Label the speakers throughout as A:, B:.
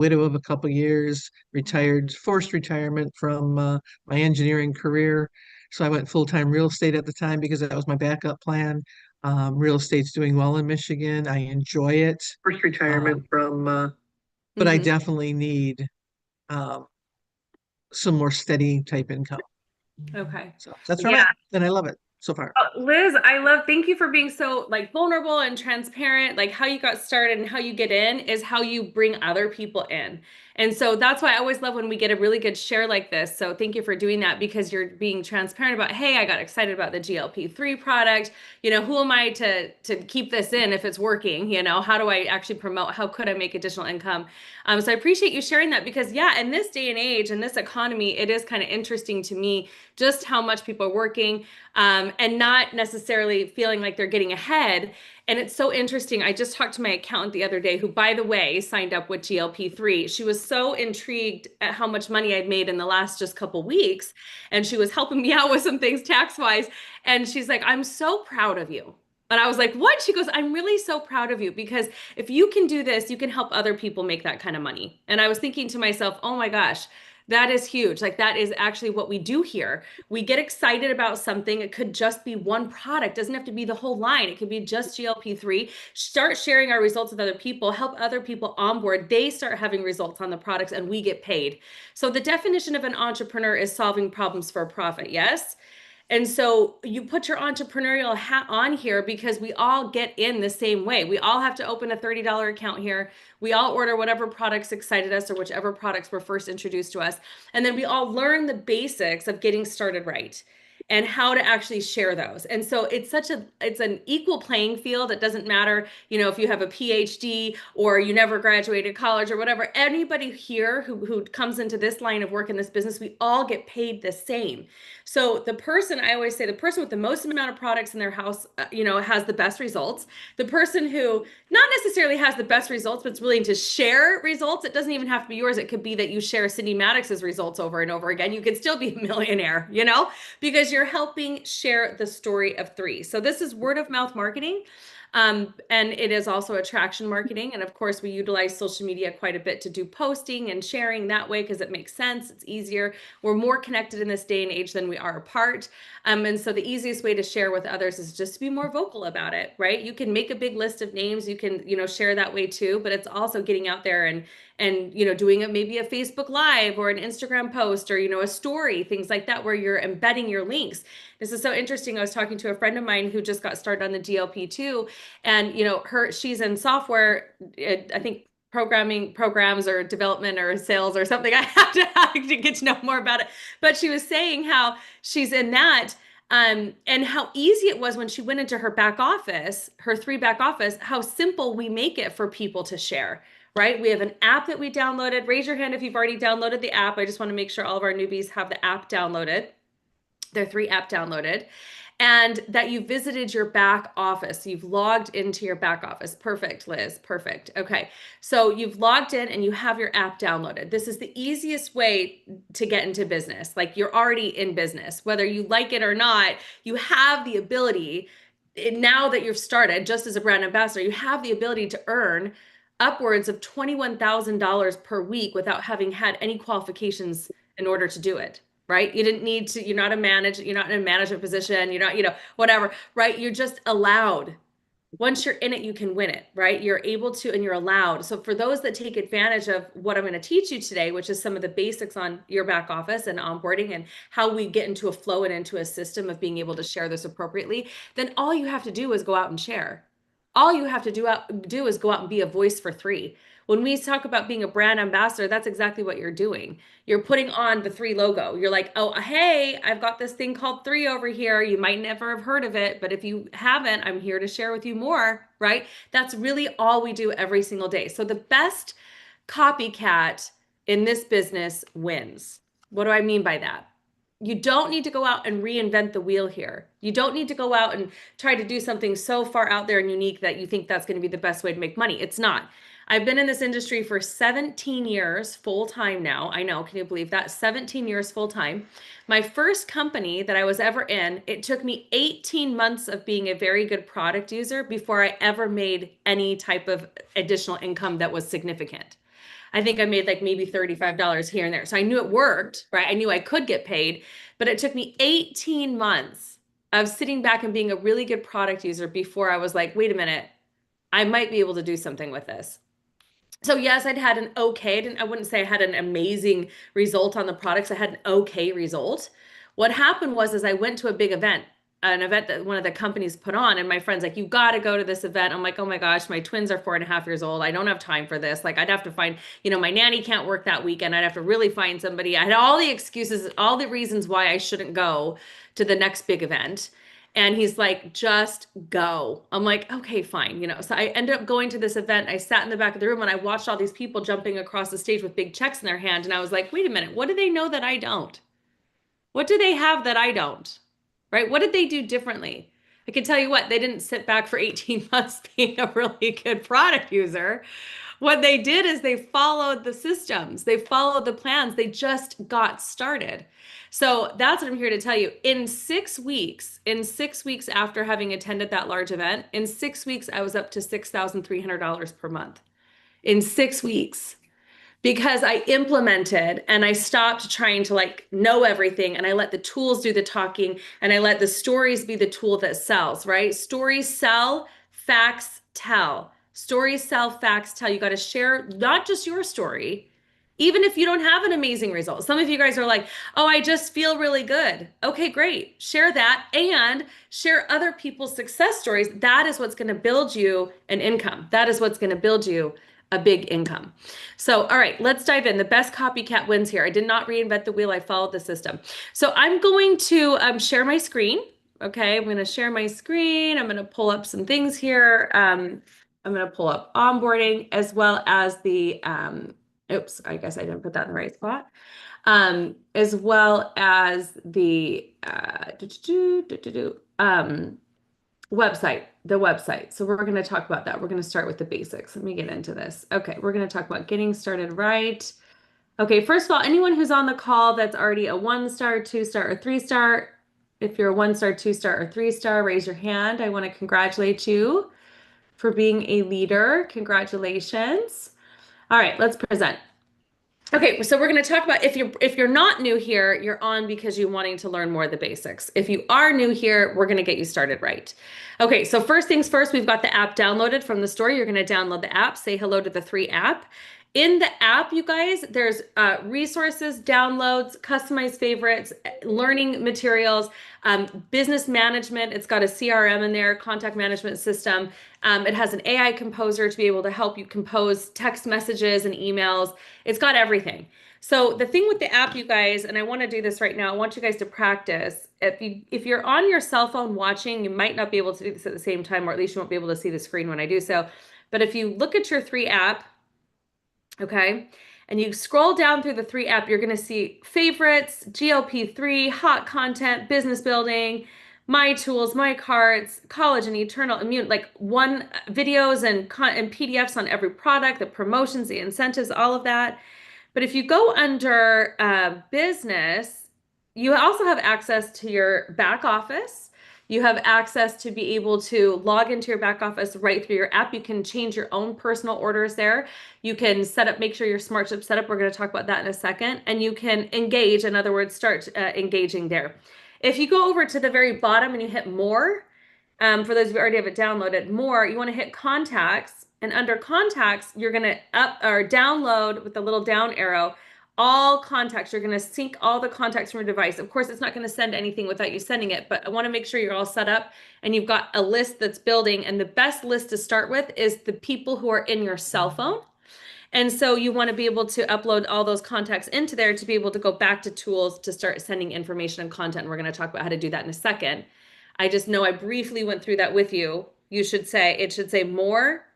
A: widow of a couple years, retired, forced retirement from my engineering career. So I went full-time real estate at the time because that was my backup plan. Real estate's doing well in Michigan. I enjoy it. Forced retirement from, but I
B: Hmm.
A: definitely need um, some more steady type income.
B: Okay.
A: So that's where I'm
B: Yeah.
A: at, and I love it so far.
B: Liz, thank you for being so like vulnerable and transparent. Like how you got started and how you get in is how you bring other people in. And so that's why I always love when we get a really good share like this. So thank you for doing that because you're being transparent about, hey, I got excited about the GLP-3 product. Who am I to keep this in if it's working? How do I actually promote? How could I make additional income? So I appreciate you sharing that because yeah, in this day and age, in this economy, it is kind of interesting to me just how much people are working and not necessarily feeling like they're getting ahead. And it's so interesting. I just talked to my accountant the other day, who, by the way, signed up with GLP-3. She was so intrigued at how much money I'd made in the last just couple weeks. And she was helping me out with some things tax wise. And she's like, I'm so proud of you. And I was like, what? She goes, I'm really so proud of you because if you can do this, you can help other people make that kind of money. And I was thinking to myself, oh my gosh, that is huge. Like, that is actually what we do here. We get excited about something. It could just be one product. It doesn't have to be the whole line. It could be just GLP-3. Start sharing our results with other people, help other people onboard. They start having results on the products and we get paid. So the definition of an entrepreneur is solving problems for a profit. Yes. And so you put your entrepreneurial hat on here because we all get in the same way. We all have to open a $30 account here. We all order whatever products excited us or whichever products were first introduced to us. And then we all learn the basics of getting started right and how to actually share those. And so it's an equal playing field. It doesn't matter, if you have a PhD or you never graduated college or whatever. Anybody here who comes into this line of work in this business, we all get paid the same. So I always say the person with the most amount of products in their house, has the best results. The person who not necessarily has the best results, but is willing to share results. It doesn't even have to be yours. It could be that you share Cindy Maddox's results over and over again. You could still be a millionaire, because you're helping share the story of three. So this is word of mouth marketing. And it is also attraction marketing. And of course, we utilize social media quite a bit to do posting and sharing that way because it makes sense. It's easier. We're more connected in this day and age than we are apart. And so the easiest way to share with others is just to be more vocal about it, right? You can make a big list of names. You can, share that way too, but it's also getting out there and doing it maybe a Facebook Live or an Instagram post or a story, things like that, where you're embedding your links. This is so interesting. I was talking to a friend of mine who just got started on the GLP-2, and she's in software, I think programming programs or development or sales or something. I have to get to know more about it. But she was saying how she's in that. And how easy it was when she went into her back office, her three back office, how simple we make it for people to share, right? We have an app that we downloaded. Raise your hand if you've already downloaded the app. I just want to make sure all of our newbies have the app downloaded, their three app downloaded, and that you visited your back office. You've logged into your back office. Perfect, Liz. Perfect. Okay. So you've logged in and you have your app downloaded. This is the easiest way to get into business. Like, you're already in business, whether you like it or not, you have the ability. Now that you've started just as a brand ambassador, you have the ability to earn upwards of $21,000 per week without having had any qualifications in order to do it, right? You didn't need to, you're not in a management position, you're not, whatever, right? You're just allowed. Once you're in it, you can win it, right? You're able to, and you're allowed. So for those that take advantage of what I'm going to teach you today, which is some of the basics on your back office and onboarding and how we get into a flow and into a system of being able to share this appropriately, then all you have to do is go out and share. All you have to do is go out and be a voice for three. When we talk about being a brand ambassador, that's exactly what you're doing. You're putting on the three logo. You're like, oh, hey, I've got this thing called three over here. You might never have heard of it, but if you haven't, I'm here to share with you more, right? That's really all we do every single day. So the best copycat in this business wins. What do I mean by that? You don't need to go out and reinvent the wheel here. You don't need to go out and try to do something so far out there and unique that you think that's going to be the best way to make money. It's not. I've been in this industry for 17 years full time now. I know, can you believe that? 17 years full time. My first company that I was ever in, it took me 18 months of being a very good product user before I ever made any type of additional income that was significant. I think I made like maybe $35 here and there. So I knew it worked, right? I knew I could get paid, but it took me 18 months of sitting back and being a really good product user before I was like, wait a minute, I might be able to do something with this. So yes, I'd had an okay, I wouldn't say I had an amazing result on the products. I had an okay result. What happened was is I went to a big event, an event that one of the companies put on, and my friend's like, you got to go to this event. I'm like, oh my gosh, my twins are 4.5 years old. I don't have time for this. Like I'd have to find, my nanny can't work that weekend. I'd have to really find somebody. I had all the excuses, all the reasons why I shouldn't go to the next big event. And he's like, just go. I'm like, okay, fine. So I ended up going to this event. I sat in the back of the room and I watched all these people jumping across the stage with big checks in their hand. And I was like, wait a minute, what do they know that I don't? What do they have that I don't? Right? What did they do differently? I can tell you what, they didn't sit back for 18 months being a really good product user. What they did is they followed the systems, they followed the plans, they just got started. So that's what I'm here to tell you. In 6 weeks, after having attended that large event, in 6 weeks, I was up to $6,300 per month. In 6 weeks because I implemented and I stopped trying to like know everything and I let the tools do the talking and I let the stories be the tool that sells, right? Stories sell, facts tell. Stories sell, facts tell. You got to share not just your story, even if you don't have an amazing result. Some of you guys are like, oh, I just feel really good. Okay, great. Share that and share other people's success stories. That is what's going to build you an income. That is what's going to build you a big income. So, all right, let's dive in. The best copycat wins here. I did not reinvent the wheel. I followed the system. So I'm going to share my screen. Okay, I'm going to share my screen. I'm going to pull up some things here. I'm going to pull up onboarding as well as the, oops, I guess I didn't put that in the right spot. As well as the website. So we're going to talk about that. We're going to start with the basics. Let me get into this. Okay, we're going to talk about getting started right. Okay, first of all, anyone who's on the call that's already a 1-star, 2-star, or 3-star, if you're a 1-star, 2-star, or 3-star, raise your hand. I want to congratulate you for being a leader. Congratulations. All right, let's present. Okay, so we're going to talk about if you're not new here, you're on because you're wanting to learn more of the basics. If you are new here, we're going to get you started right. Okay, so first things first, we've got the app downloaded from the store. You're going to download the app, say hello to the 3 app. In the app, you guys, there's resources, downloads, customized favorites, learning materials, business management. It's got a CRM in there, contact management system. It has an AI composer to be able to help you compose text messages and emails. It's got everything. So the thing with the app, you guys, and I want to do this right now, I want you guys to practice. If you're on your cell phone watching, you might not be able to do this at the same time, or at least you won't be able to see the screen when I do so. But if you look at your 3 app, okay, and you scroll down through the 3 app, you're going to see favorites, GLP3, hot content, business building, my tools, my cards, college and eternal immune, like one videos and PDFs on every product, the promotions, the incentives, all of that. But if you go under business, you also have access to your back office. You have access to be able to log into your back office right through your app. You can change your own personal orders there. You can set up, make sure your smart ship set up. We're going to talk about that in a second. And you can engage, in other words, start engaging there. If you go over to the very bottom and you hit more, for those who already have it downloaded, more, you want to hit contacts. And under contacts, you're going to up or download with the little down arrow all contacts. You're going to sync all the contacts from your device. Of course, it's not going to send anything without you sending it, but I want to make sure you're all set up and you've got a list that's building. And the best list to start with is the people who are in your cell phone. And so you want to be able to upload all those contacts into there to be able to go back to tools to start sending information and content. We're going to talk about how to do that in a second. I just know I briefly went through that with you. It should say more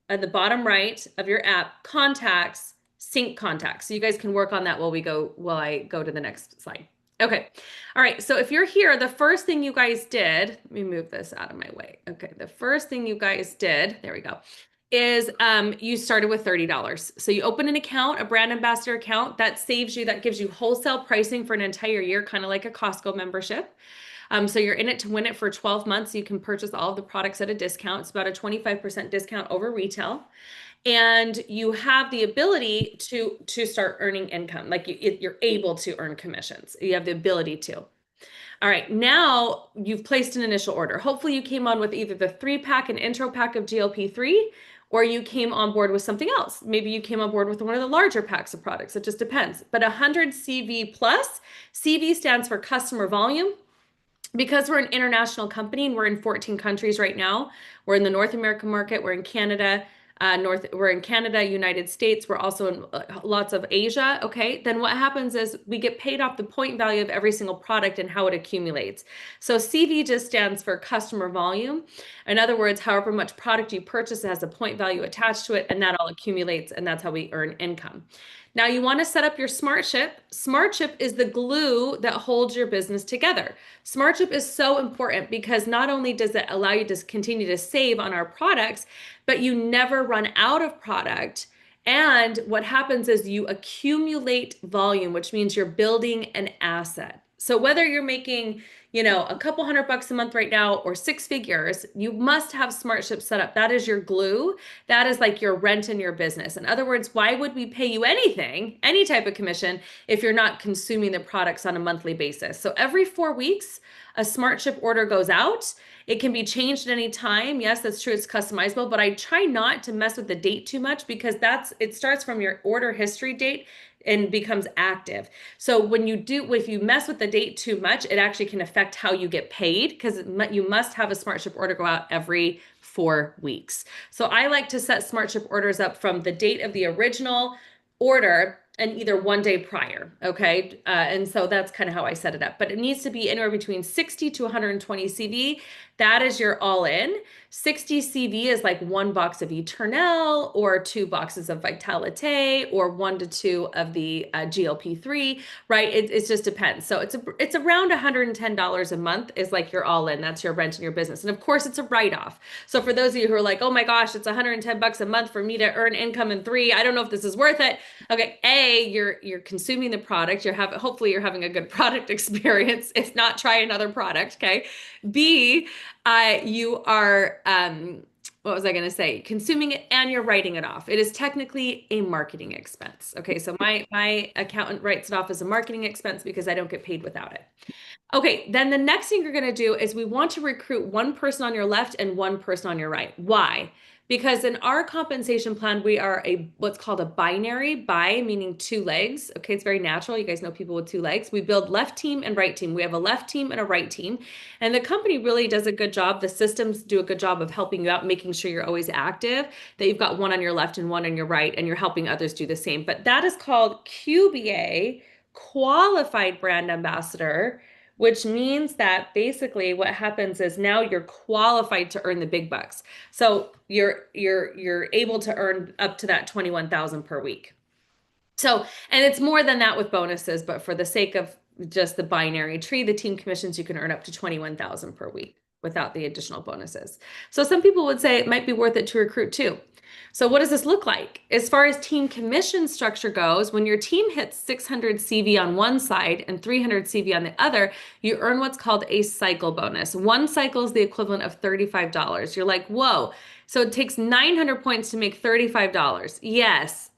B: at the bottom right of your app, contacts, sync contacts. So you guys can work on that while I go to the next slide. Okay. All right. So if you're here, the first thing you guys did, let me move this out of my way. Okay. The first thing you guys did, there we go, is you started with $30. So you open an account, a brand ambassador account that saves you, that gives you wholesale pricing for an entire year, kind of like a Costco membership. So you're in it to win it for 12 months. You can purchase all of the products at a discount. It's about a 25% discount over retail. and you have the ability to start earning income. Like you're able to earn commissions. You have the ability to. All right, now you've placed an initial order. Hopefully you came on with either the 3-pack and intro pack of GLP-3, or you came on board with something else. Maybe you came on board with one of the larger packs of products. It just depends. But 100 CV plus, CV stands for customer volume. Because we're an international company and we're in 14 countries right now, we're in the North American market, we're in Canada, we're in Canada, United States, we're also in lots of Asia, okay? Then what happens is we get paid off the point value of every single product and how it accumulates. So CV just stands for customer volume. In other words, however much product you purchase, it has a point value attached to it, and that all accumulates, and that's how we earn income. Now you want to set up your SmartShip. SmartShip is the glue that holds your business together. SmartShip is so important because not only does it allow you to continue to save on our products, but you never run out of product. And what happens is you accumulate volume, which means you're building an asset. So whether you're making, a couple $100 a month right now or 6 figures, you must have SmartShip set up. That is your glue. That is like your rent in your business. In other words, why would we pay you anything, any type of commission, if you're not consuming the products on a monthly basis? So every 4 weeks, a SmartShip order goes out. It can be changed at any time. Yes, that's true. It's customizable, but I try not to mess with the date too much because it starts from your order history date and becomes active. So if you mess with the date too much, it actually can affect how you get paid because you must have a SmartShip order go out every 4 weeks. So I like to set SmartShip orders up from the date of the original order and either one day prior, okay? And so that's kind of how I set it up. But it needs to be anywhere between 60 to 120 CV. That is your all in. 60 CV is like 1 box of Eternel or 2 boxes of Vitalite or 1 to 2 of the GLP-3, right? It just depends. So it's around $110 a month is like your all in. That's your rent in your business. And of course, it's a write-off. So for those of you who are like, oh my gosh, it's $110 a month for me to earn income in 3. I don't know if this is worth it. Okay, you're consuming the product. Hopefully you're having a good product experience. If not, try another product, okay? B, you are, what was I going to say? Consuming it and you're writing it off. It is technically a marketing expense. Okay, so my accountant writes it off as a marketing expense because I don't get paid without it. Okay, then the next thing you're going to do is we want to recruit one person on your left and one person on your right. Why? Because in our compensation plan, we are what's called a binary, meaning 2 legs. Okay, it's very natural. You guys know people with 2 legs. We build left team and right team. We have a left team and a right team. And the company really does a good job. The systems do a good job of helping you out, making sure you're always active, that you've got one on your left and one on your right, and you're helping others do the same. But that is called QBA, Qualified Brand Ambassador, which means that basically what happens is now you're qualified to earn the big bucks. So you're able to earn up to that 21,000 per week. So, and it's more than that with bonuses, but for the sake of just the binary tree, the team commissions, you can earn up to 21,000 per week without the additional bonuses. So some people would say it might be worth it to recruit too. So what does this look like? As far as team commission structure goes, when your team hits 600 CV on one side and 300 CV on the other, you earn what's called a cycle bonus. One cycle is the equivalent of $35. You're like, whoa. So it takes 900 points to make $35.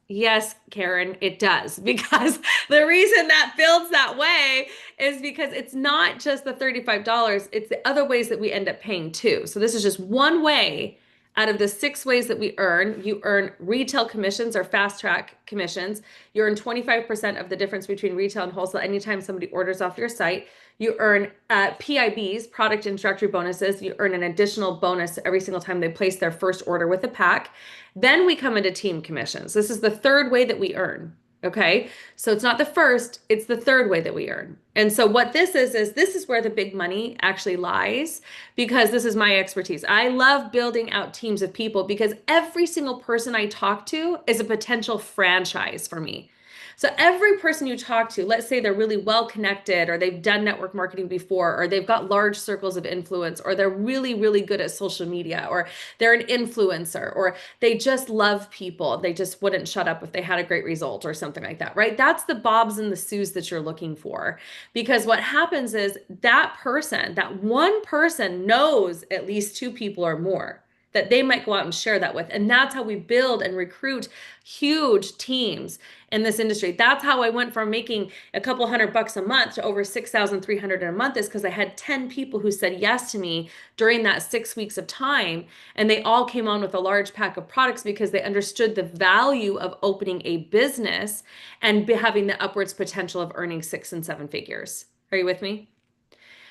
B: Yes, Karen, it does. Because the reason that builds that way is because it's not just the $35, it's the other ways that we end up paying too. So this is just one way out of the 6 ways that we earn. You earn retail commissions or fast track commissions. You earn 25% of the difference between retail and wholesale anytime somebody orders off your site. You earn PIBs, product introductory bonuses. You earn an additional bonus every single time they place their first order with a pack. Then we come into team commissions. This is the 3rd way that we earn. Okay, so it's not the first, it's the 3rd way that we earn. And so what this is where the big money actually lies, because this is my expertise. I love building out teams of people because every single person I talk to is a potential franchise for me. So every person you talk to, let's say they're really well connected, or they've done network marketing before, or they've got large circles of influence, or they're really, really good at social media, or they're an influencer, or they just love people. They just wouldn't shut up if they had a great result or something like that, right? That's the Bobs and the Sues that you're looking for. Because what happens is that one person knows at least 2 people or more. that they might go out and share that with. And that's how we build and recruit huge teams in this industry. That's how I went from making a couple $100 a month to over 6,300 in a month, is because I had 10 people who said yes to me during that 6 weeks of time. And they all came on with a large pack of products because they understood the value of opening a business and having the upwards potential of earning 6 and 7 figures. Are you with me?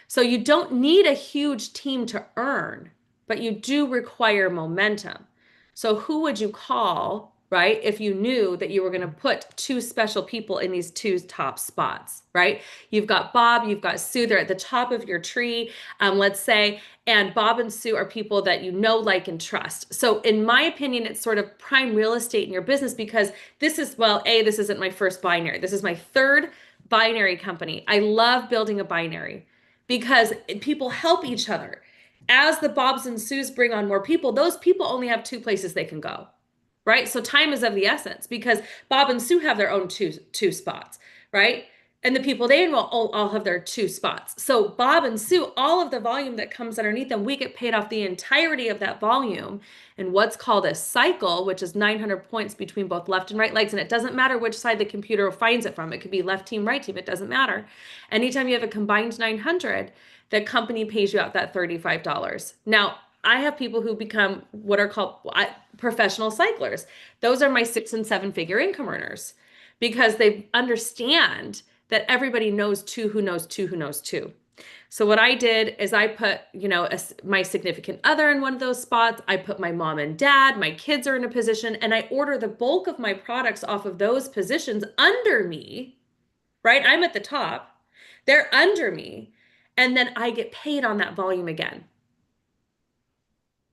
B: So you don't need a huge team to earn, but you do require momentum. So who would you call, right, if you knew that you were going to put two special people in these two top spots, right? You've got Bob, you've got Sue, they're at the top of your tree, let's say, and Bob and Sue are people that you know, like, and trust. So in my opinion, it's sort of prime real estate in your business, because this is, well, this isn't my first binary. This is my third binary company. I love building a binary because people help each other. As the Bobs and Sues bring on more people, those people only have two places they can go, right? So time is of the essence, because Bob and Sue have their own two spots, right? And the people they enroll all have their two spots. So Bob and Sue, all of the volume that comes underneath them, we get paid off the entirety of that volume in what's called a cycle, which is 900 points between both left and right legs. And it doesn't matter which side the computer finds it from. It could be left team, right team. It doesn't matter. Anytime you have a combined 900, the company pays you out that $35. Now, I have people who become what are called professional cyclers. Those are my 6 and 7 figure income earners, because they understand that everybody knows two who knows two who knows two. So what I did is I put, my significant other in one of those spots. I put my mom and dad, my kids are in a position, and I order the bulk of my products off of those positions under me, right? I'm at the top. They're under me. And then I get paid on that volume again.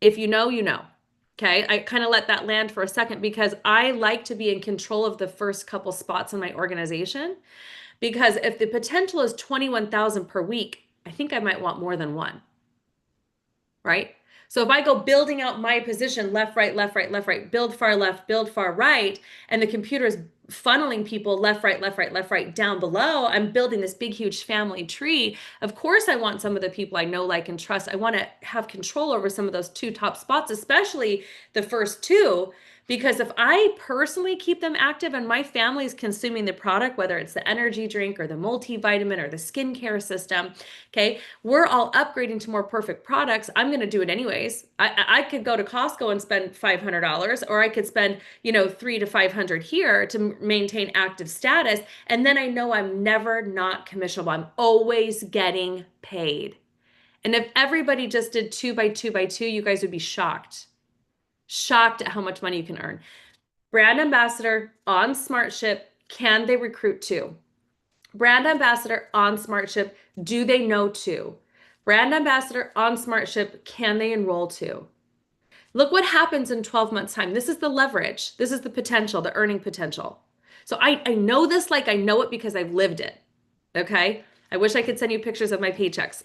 B: If you know, you know. Okay, I kind of let that land for a second, because I like to be in control of the first couple spots in my organization. Because if the potential is 21,000 per week, I think I might want more than one, right? So if I go building out my position, left, right, left, right, left, right, build far left, build far right, and the computer is funneling people left, right, left, right, left, right down below, I'm building this big, huge family tree. Of course, I want some of the people I know, like, and trust. I want to have control over some of those two top spots, especially the first two, because if I personally keep them active and my family is consuming the product, whether it's the energy drink or the multivitamin or the skincare system, okay, we're all upgrading to more perfect products. I'm going to do it anyways. I could go to Costco and spend $500, or I could spend, $300 to $500 here to maintain active status. And then I know I'm never not commissionable. I'm always getting paid. And if everybody just did 2 by 2 by 2, you guys would be shocked. Shocked at how much money you can earn. Brand ambassador on SmartShip, can they recruit to? Brand ambassador on SmartShip, do they know to? Brand ambassador on SmartShip, can they enroll to? Look what happens in 12 months' time. This is the leverage. This is the potential, the earning potential. So I know this like I know it because I've lived it. Okay? I wish I could send you pictures of my paychecks.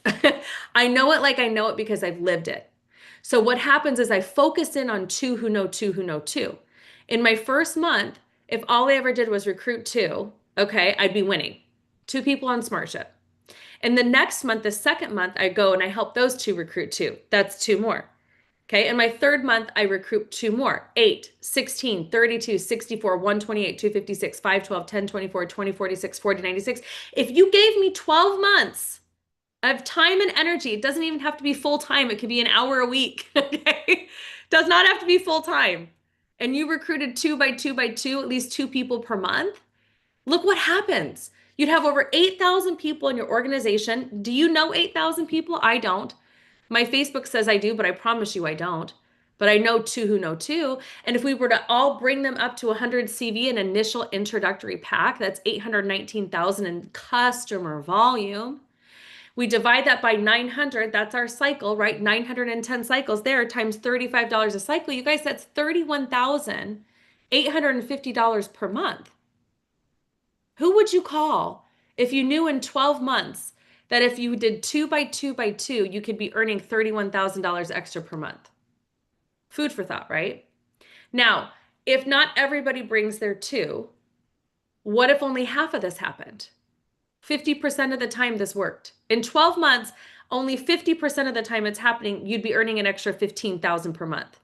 B: I know it like I know it because I've lived it. So what happens is I focus in on two who know two who know two. In my first month, if all I ever did was recruit two, okay, I'd be winning. Two people on SmartShip. And the next month, the second month, I go and I help those two recruit two. That's two more. Okay, in my third month, I recruit two more. 8, 16, 32, 64, 128, 256, 512, 10, 24, 20, 46, 40, 96. If you gave me 12 months of time and energy, it doesn't even have to be full time. It could be an hour a week. Okay, does not have to be full time. And you recruited 2 by 2 by 2, at least 2 people per month. Look what happens. You'd have over 8,000 people in your organization. Do you know 8,000 people? I don't. My Facebook says I do, but I promise you I don't. But I know two who know two. And if we were to all bring them up to 100 CV in initial introductory pack, that's 819,000 in customer volume. We divide that by 900. That's our cycle, right? 910 cycles there times $35 a cycle. You guys, that's $31,850 per month. Who would you call if you knew in 12 months that if you did 2 by 2 by 2, you could be earning $31,000 extra per month? Food for thought, right? Now, if not everybody brings their two, what if only half of this happened? 50% of the time this worked. In 12 months, only 50% of the time it's happening, you'd be earning an extra 15,000 per month,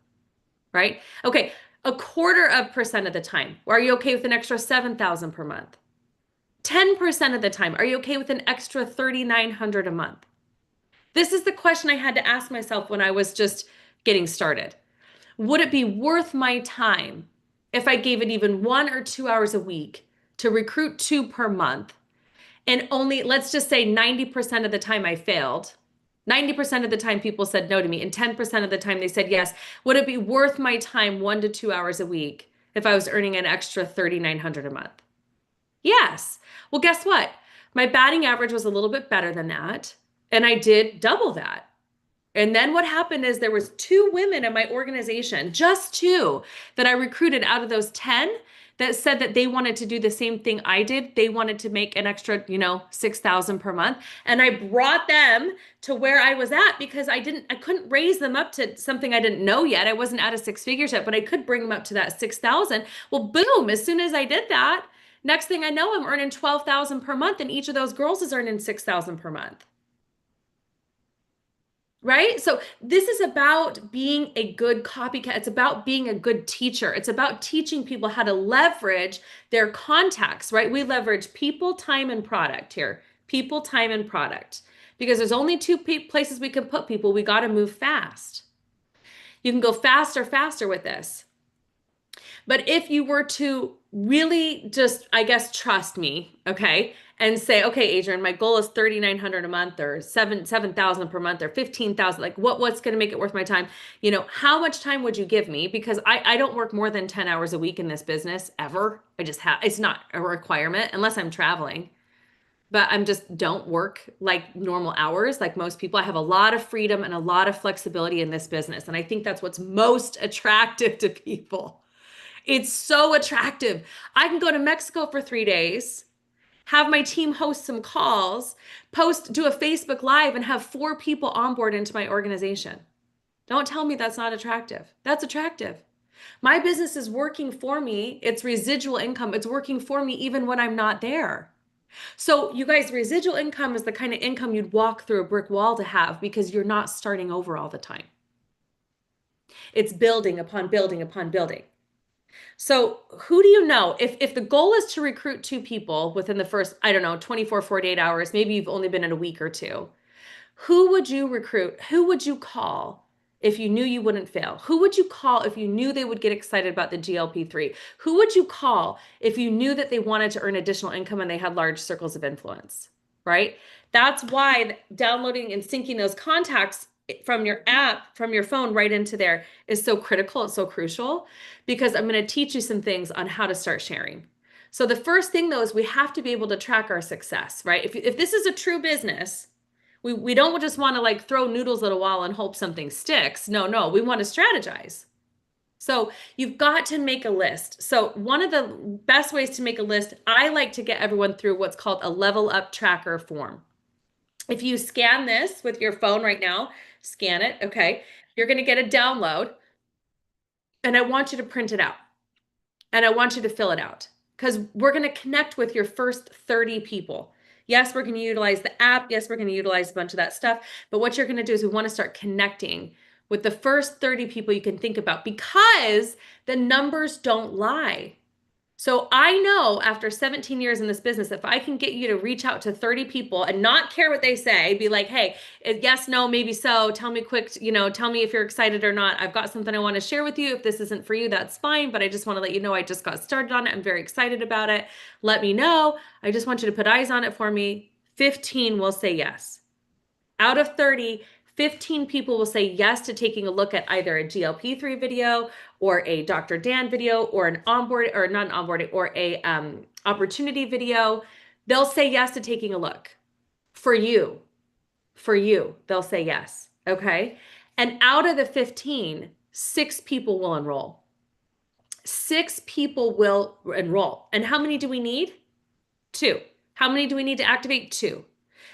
B: right? Okay, a quarter of percent of the time, are you okay with an extra 7,000 per month? 10% of the time, are you okay with an extra 3,900 a month? This is the question I had to ask myself when I was just getting started. Would it be worth my time if I gave it even 1 or 2 hours a week to recruit two per month? And only, let's just say 90% of the time I failed. 90% of the time people said no to me, and 10% of the time they said yes. Would it be worth my time 1 to 2 hours a week if I was earning an extra 3,900 a month? Yes. Well, guess what? My batting average was a little bit better than that, and I did double that. And then what happened is there was two women in my organization, just two, that I recruited out of those 10 that said that they wanted to do the same thing I did. They wanted to make an extra, 6,000 per month. And I brought them to where I was at because I couldn't raise them up to something I didn't know yet. I wasn't at a six figures yet, but I could bring them up to that 6,000. Well, boom, as soon as I did that, next thing I know, I'm earning 12,000 per month, and each of those girls is earning 6,000 per month. Right? So this is about being a good copycat. It's about being a good teacher. It's about teaching people how to leverage their contacts, right? We leverage people, time, and product here. People, time, and product. Because there's only two places we can put people. We got to move fast. You can go faster with this. But if you were to really just, I guess, trust me, okay, and say, okay, Adrian, my goal is 3,900 a month or 7,000 per month or 15,000, like what's going to make it worth my time? How much time would you give me? Because I don't work more than 10 hours a week in this business ever. It's not a requirement unless I'm traveling. But I'm just don't work like normal hours like most people. I have a lot of freedom and a lot of flexibility in this business. And I think that's what's most attractive to people. It's so attractive. I can go to Mexico for 3 days, have my team host some calls, do a Facebook Live, and have 4 people onboard into my organization. Don't tell me that's not attractive. That's attractive. My business is working for me. It's residual income. It's working for me even when I'm not there. So, you guys, residual income is the kind of income you'd walk through a brick wall to have because you're not starting over all the time. It's building upon building upon building. So who do you know? If the goal is to recruit 2 people within the first, I don't know, 24, 48 hours, maybe you've only been in a week or two, who would you recruit? Who would you call if you knew you wouldn't fail? Who would you call if you knew they would get excited about the GLP-3? Who would you call if you knew that they wanted to earn additional income and they had large circles of influence, right? That's why downloading and syncing those contacts from your app, from your phone right into there is so critical. It's so crucial because I'm going to teach you some things on how to start sharing. So the first thing though is we have to be able to track our success, right? If this is a true business, we don't just want to like throw noodles at a wall and hope something sticks. No, we want to strategize. So you've got to make a list. So one of the best ways to make a list, I like to get everyone through what's called a level up tracker form. If you scan this with your phone right now, scan it, okay, you're going to get a download, and I want you to print it out, and I want you to fill it out because we're going to connect with your first 30 people. Yes, we're going to utilize the app. Yes, we're going to utilize a bunch of that stuff. But what you're going to do is we want to start connecting with the first 30 people you can think about because the numbers don't lie. So I know after 17 years in this business, if I can get you to reach out to 30 people and not care what they say, be like, hey, yes, no, maybe so, tell me quick, tell me if you're excited or not. I've got something I want to share with you. If this isn't for you, that's fine. But I just want to let you know I just got started on it. I'm very excited about it. Let me know. I just want you to put eyes on it for me. 15 will say yes. Out of 30, 15 people will say yes to taking a look at either a GLP-3 video or a Dr. Dan video or an onboard or not an onboarding or a opportunity video. They'll say yes to taking a look for you. For you, they'll say yes. Okay. And out of the 15, 6 people will enroll. 6 people will enroll. And how many do we need? 2. How many do we need to activate? 2.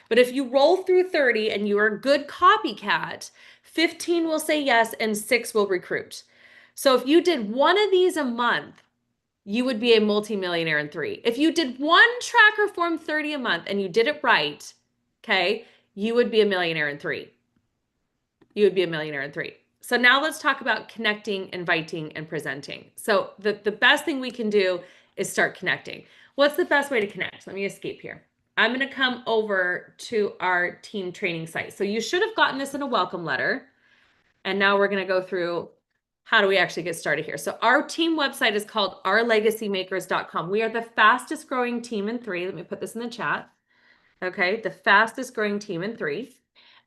B: But if you roll through 30 and you are a good copycat, 15 will say yes and 6 will recruit. So if you did one of these a month, you would be a multimillionaire in 3. If you did one tracker form 30 a month and you did it right, okay, you would be a millionaire in 3. You would be a millionaire in 3. So now let's talk about connecting, inviting, and presenting. So the best thing we can do is start connecting. What's the best way to connect? Let me escape here. I'm going to come over to our team training site. So you should have gotten this in a welcome letter. And now we're going to go through how do we actually get started here. So our team website is called ourlegacymakers.com. We are the fastest growing team in 3. Let me put this in the chat. Okay, the fastest growing team in 3.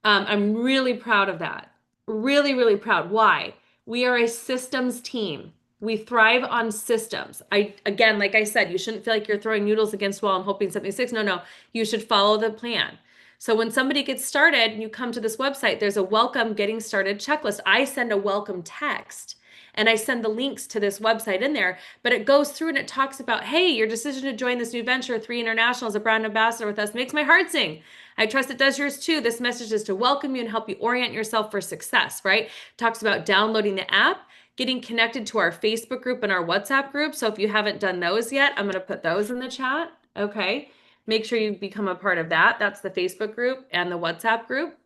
B: I'm really proud of that. Really, really proud. Why? We are a systems team. We thrive on systems. Again, like I said, you shouldn't feel like you're throwing noodles against the wall and hoping something sticks. No, no. You should follow the plan. So when somebody gets started and you come to this website, there's a welcome getting started checklist. I send a welcome text and I send the links to this website in there, but it goes through and it talks about, hey, your decision to join this new venture, 3 International, as a brand ambassador with us makes my heart sing. I trust it does yours too. This message is to welcome you and help you orient yourself for success, right? Talks about downloading the app, getting connected to our Facebook group and our WhatsApp group. So if you haven't done those yet, I'm going to put those in the chat. Okay. Make sure you become a part of that. That's the Facebook group and the WhatsApp group.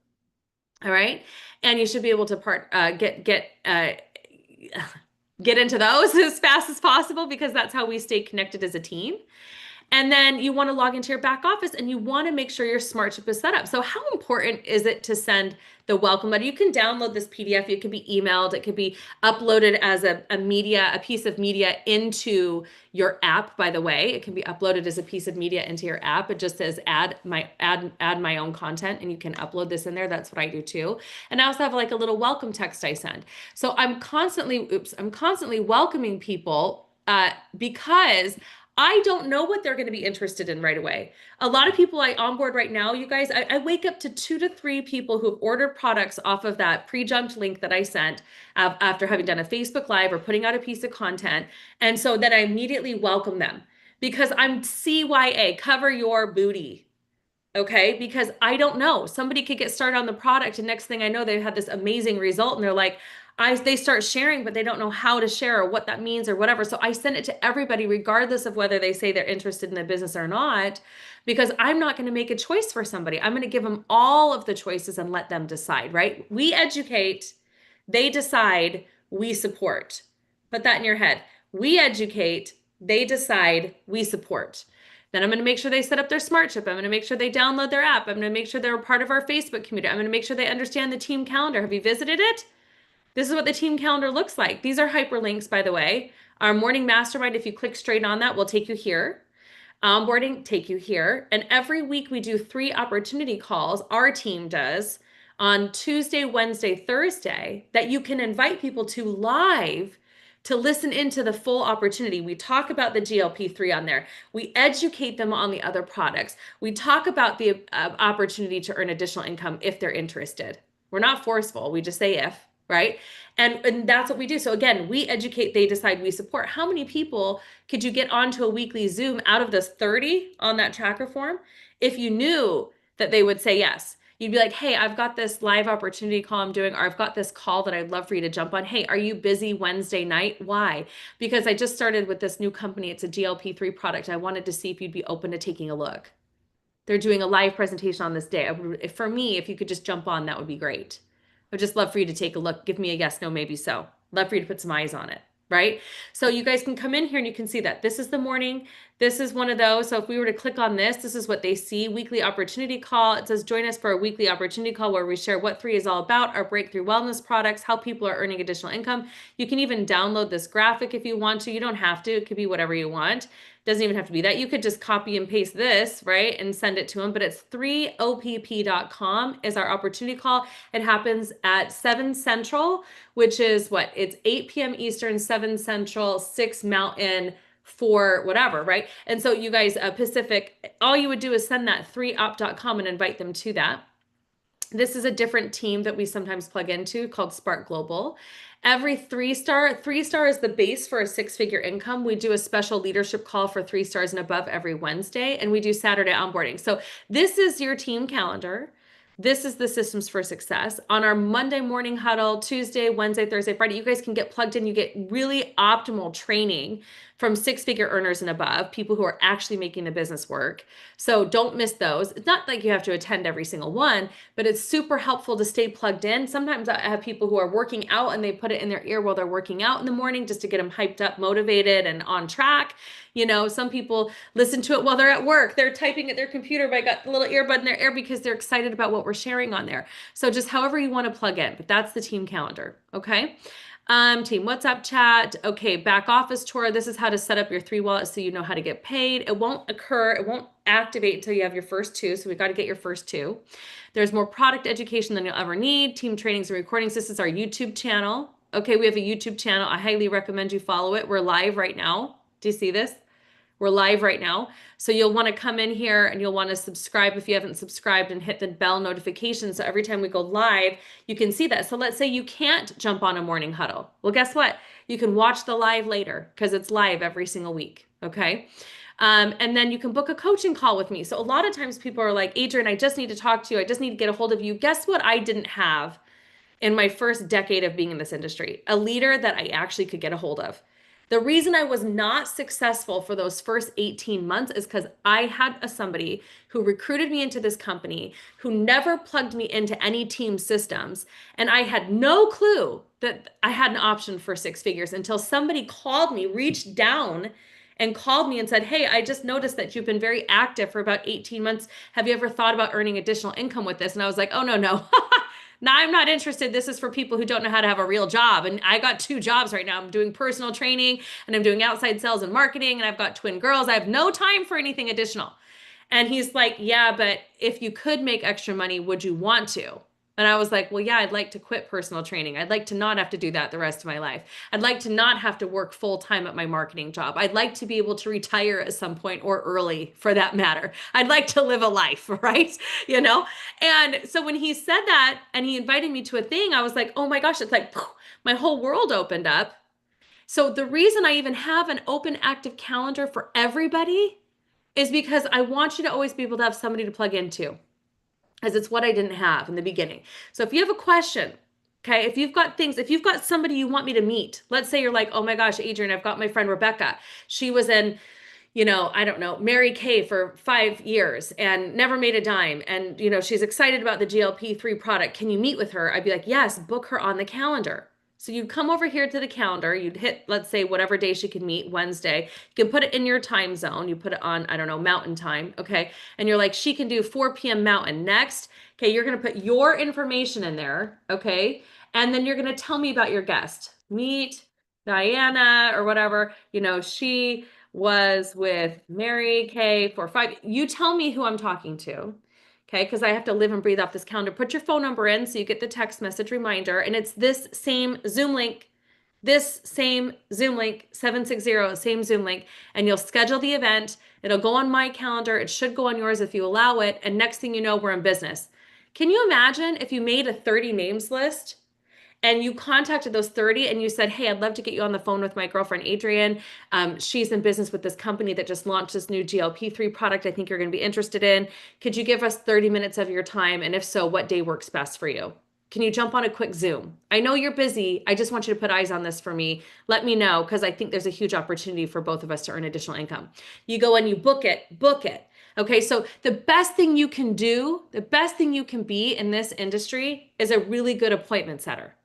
B: All right. And you should be able to get into those as fast as possible because that's how we stay connected as a team. And then you want to log into your back office and you want to make sure your SmartShip is set up. So how important is it to send the welcome letter? You can download this PDF. It could be emailed. It could be uploaded as a piece of media into your app, by the way. It can be uploaded as a piece of media into your app. It just says add my own content and you can upload this in there. That's what I do too. And I also have like a little welcome text I send. So I'm constantly welcoming people because I don't know what they're going to be interested in right away. A lot of people I onboard right now, you guys, I wake up to 2 to 3 people who have ordered products off of that pre-jumped link that I sent after having done a Facebook Live or putting out a piece of content. And so then I immediately welcome them because I'm CYA, cover your booty. Okay, because I don't know. Somebody could get started on the product, and next thing I know, they've had this amazing result, and they're like, they start sharing, but they don't know how to share or what that means or whatever. So I send it to everybody, regardless of whether they say they're interested in the business or not, because I'm not going to make a choice for somebody. I'm going to give them all of the choices and let them decide, right? We educate, they decide, we support. Put that in your head. We educate, they decide, we support. Then I'm going to make sure they set up their SmartShip. I'm going to make sure they download their app. I'm going to make sure they're a part of our Facebook community. I'm going to make sure they understand the team calendar. Have you visited it? This is what the team calendar looks like. These are hyperlinks, by the way. Our morning mastermind, if you click straight on that, will take you here. Onboarding, take you here. And every week we do 3 opportunity calls. Our team does on Tuesday, Wednesday, Thursday that you can invite people to live to listen into the full opportunity. We talk about the GLP-3 on there. We educate them on the other products. We talk about the opportunity to earn additional income if they're interested. We're not forceful. We just say if, right? And that's what we do. So again, we educate, they decide, we support. How many people could you get onto a weekly Zoom out of this 30 on that tracker form if you knew that they would say yes? You'd be like, hey, I've got this live opportunity call I'm doing, or I've got this call that I'd love for you to jump on. Hey, are you busy Wednesday night? Why? Because I just started with this new company. It's a GLP-3 product. I wanted to see if you'd be open to taking a look. They're doing a live presentation on this day. For me, if you could just jump on, that would be great. I'd just love for you to take a look. Give me a yes, no, maybe so. Love for you to put some eyes on it, right? So you guys can come in here and you can see that this is the morning. This is one of those. So if we were to click on this, this is what they see. Weekly opportunity call. It says join us for a weekly opportunity call where we share what 3 is all about, our breakthrough wellness products, how people are earning additional income. You can even download this graphic if you want to. You don't have to. It could be whatever you want. Doesn't even have to be that. You could just copy and paste this, right, and send it to them. But it's 3opp.com is our opportunity call. It happens at 7 Central, which is what? It's 8 p.m. Eastern, 7 Central, 6 Mountain, 4 whatever, right? And so you guys, Pacific, all you would do is send that 3opp.com and invite them to that. This is a different team that we sometimes plug into called Spark Global. Every 3-star is the base for a 6-figure income. We do a special leadership call for 3 stars and above every Wednesday, and we do Saturday onboarding. So this is your team calendar. This is the systems for success. On our Monday morning huddle, Tuesday, Wednesday, Thursday, Friday, you guys can get plugged in. You get really optimal training from six-figure earners and above, people who are actually making the business work. So don't miss those. It's not like you have to attend every single one, but it's super helpful to stay plugged in. Sometimes I have people who are working out and they put it in their ear while they're working out in the morning just to get them hyped up, motivated, and on track. Some people listen to it while they're at work. They're typing at their computer, but I got the little earbud in their ear because they're excited about what we're sharing on there. So just however you want to plug in, but that's the team calendar. Okay. Team WhatsApp chat. Okay, back office tour. This is how to set up your 3 wallets so you know how to get paid. It won't activate until you have your first 2. So we got to get your first 2. There's more product education than you'll ever need. Team trainings and recordings. This is our YouTube channel. Okay, we have a YouTube channel. I highly recommend you follow it. We're live right now. Do you see this? We're live right now. So you'll want to come in here and you'll want to subscribe if you haven't subscribed and hit the bell notification. So every time we go live, you can see that. So let's say you can't jump on a morning huddle. Well, guess what? You can watch the live later because it's live every single week. Okay. And then you can book a coaching call with me. So a lot of times people are like, Adrienne, I just need to talk to you. I just need to get a hold of you. Guess what? I didn't have in my first decade of being in this industry, a leader that I actually could get a hold of. The reason I was not successful for those first 18 months is because I had somebody who recruited me into this company who never plugged me into any team systems. And I had no clue that I had an option for 6 figures until somebody called me, reached down and called me and said, hey, I just noticed that you've been very active for about 18 months. Have you ever thought about earning additional income with this? And I was like, oh, no. No, I'm not interested. This is for people who don't know how to have a real job. And I got 2 jobs right now. I'm doing personal training and I'm doing outside sales and marketing. And I've got twin girls. I have no time for anything additional. And he's like, yeah, but if you could make extra money, would you want to? And I was like, well, yeah, I'd like to quit personal training. I'd like to not have to do that the rest of my life. I'd like to not have to work full time at my marketing job. I'd like to be able to retire at some point or early for that matter. I'd like to live a life, right? And so when he said that and he invited me to a thing, I was like, oh my gosh, it's like my whole world opened up. So the reason I even have an open active calendar for everybody is because I want you to always be able to have somebody to plug into, as it's what I didn't have in the beginning. So if you have a question, okay, if you've got somebody you want me to meet, let's say you're like, oh my gosh, Adrienne, I've got my friend Rebecca. She was in, I don't know, Mary Kay for 5 years and never made a dime. And, she's excited about the GLP-3 product. Can you meet with her? I'd be like, yes, book her on the calendar. So you'd come over here to the calendar, you'd hit, let's say, whatever day she can meet, Wednesday. You can put it in your time zone. You put it on, I don't know, mountain time, okay? And you're like, she can do 4 p.m. mountain. Next, okay, you're going to put your information in there, okay? And then you're going to tell me about your guest. Meet Diana or whatever. She was with Mary Kay for 5. You tell me who I'm talking to. Okay, because I have to live and breathe off this calendar. Put your phone number in so you get the text message reminder. And it's this same Zoom link, 760, same Zoom link. And you'll schedule the event. It'll go on my calendar. It should go on yours if you allow it. And next thing you know, we're in business. Can you imagine if you made a 30 names list and you contacted those 30 and you said, hey, I'd love to get you on the phone with my girlfriend, Adrienne. She's in business with this company that just launched this new GLP-3 product I think you're going to be interested in. Could you give us 30 minutes of your time? And if so, what day works best for you? Can you jump on a quick Zoom? I know you're busy. I just want you to put eyes on this for me. Let me know, because I think there's a huge opportunity for both of us to earn additional income. You go and you book it. Okay, so the best thing you can do, the best thing you can be in this industry is a really good appointment setter.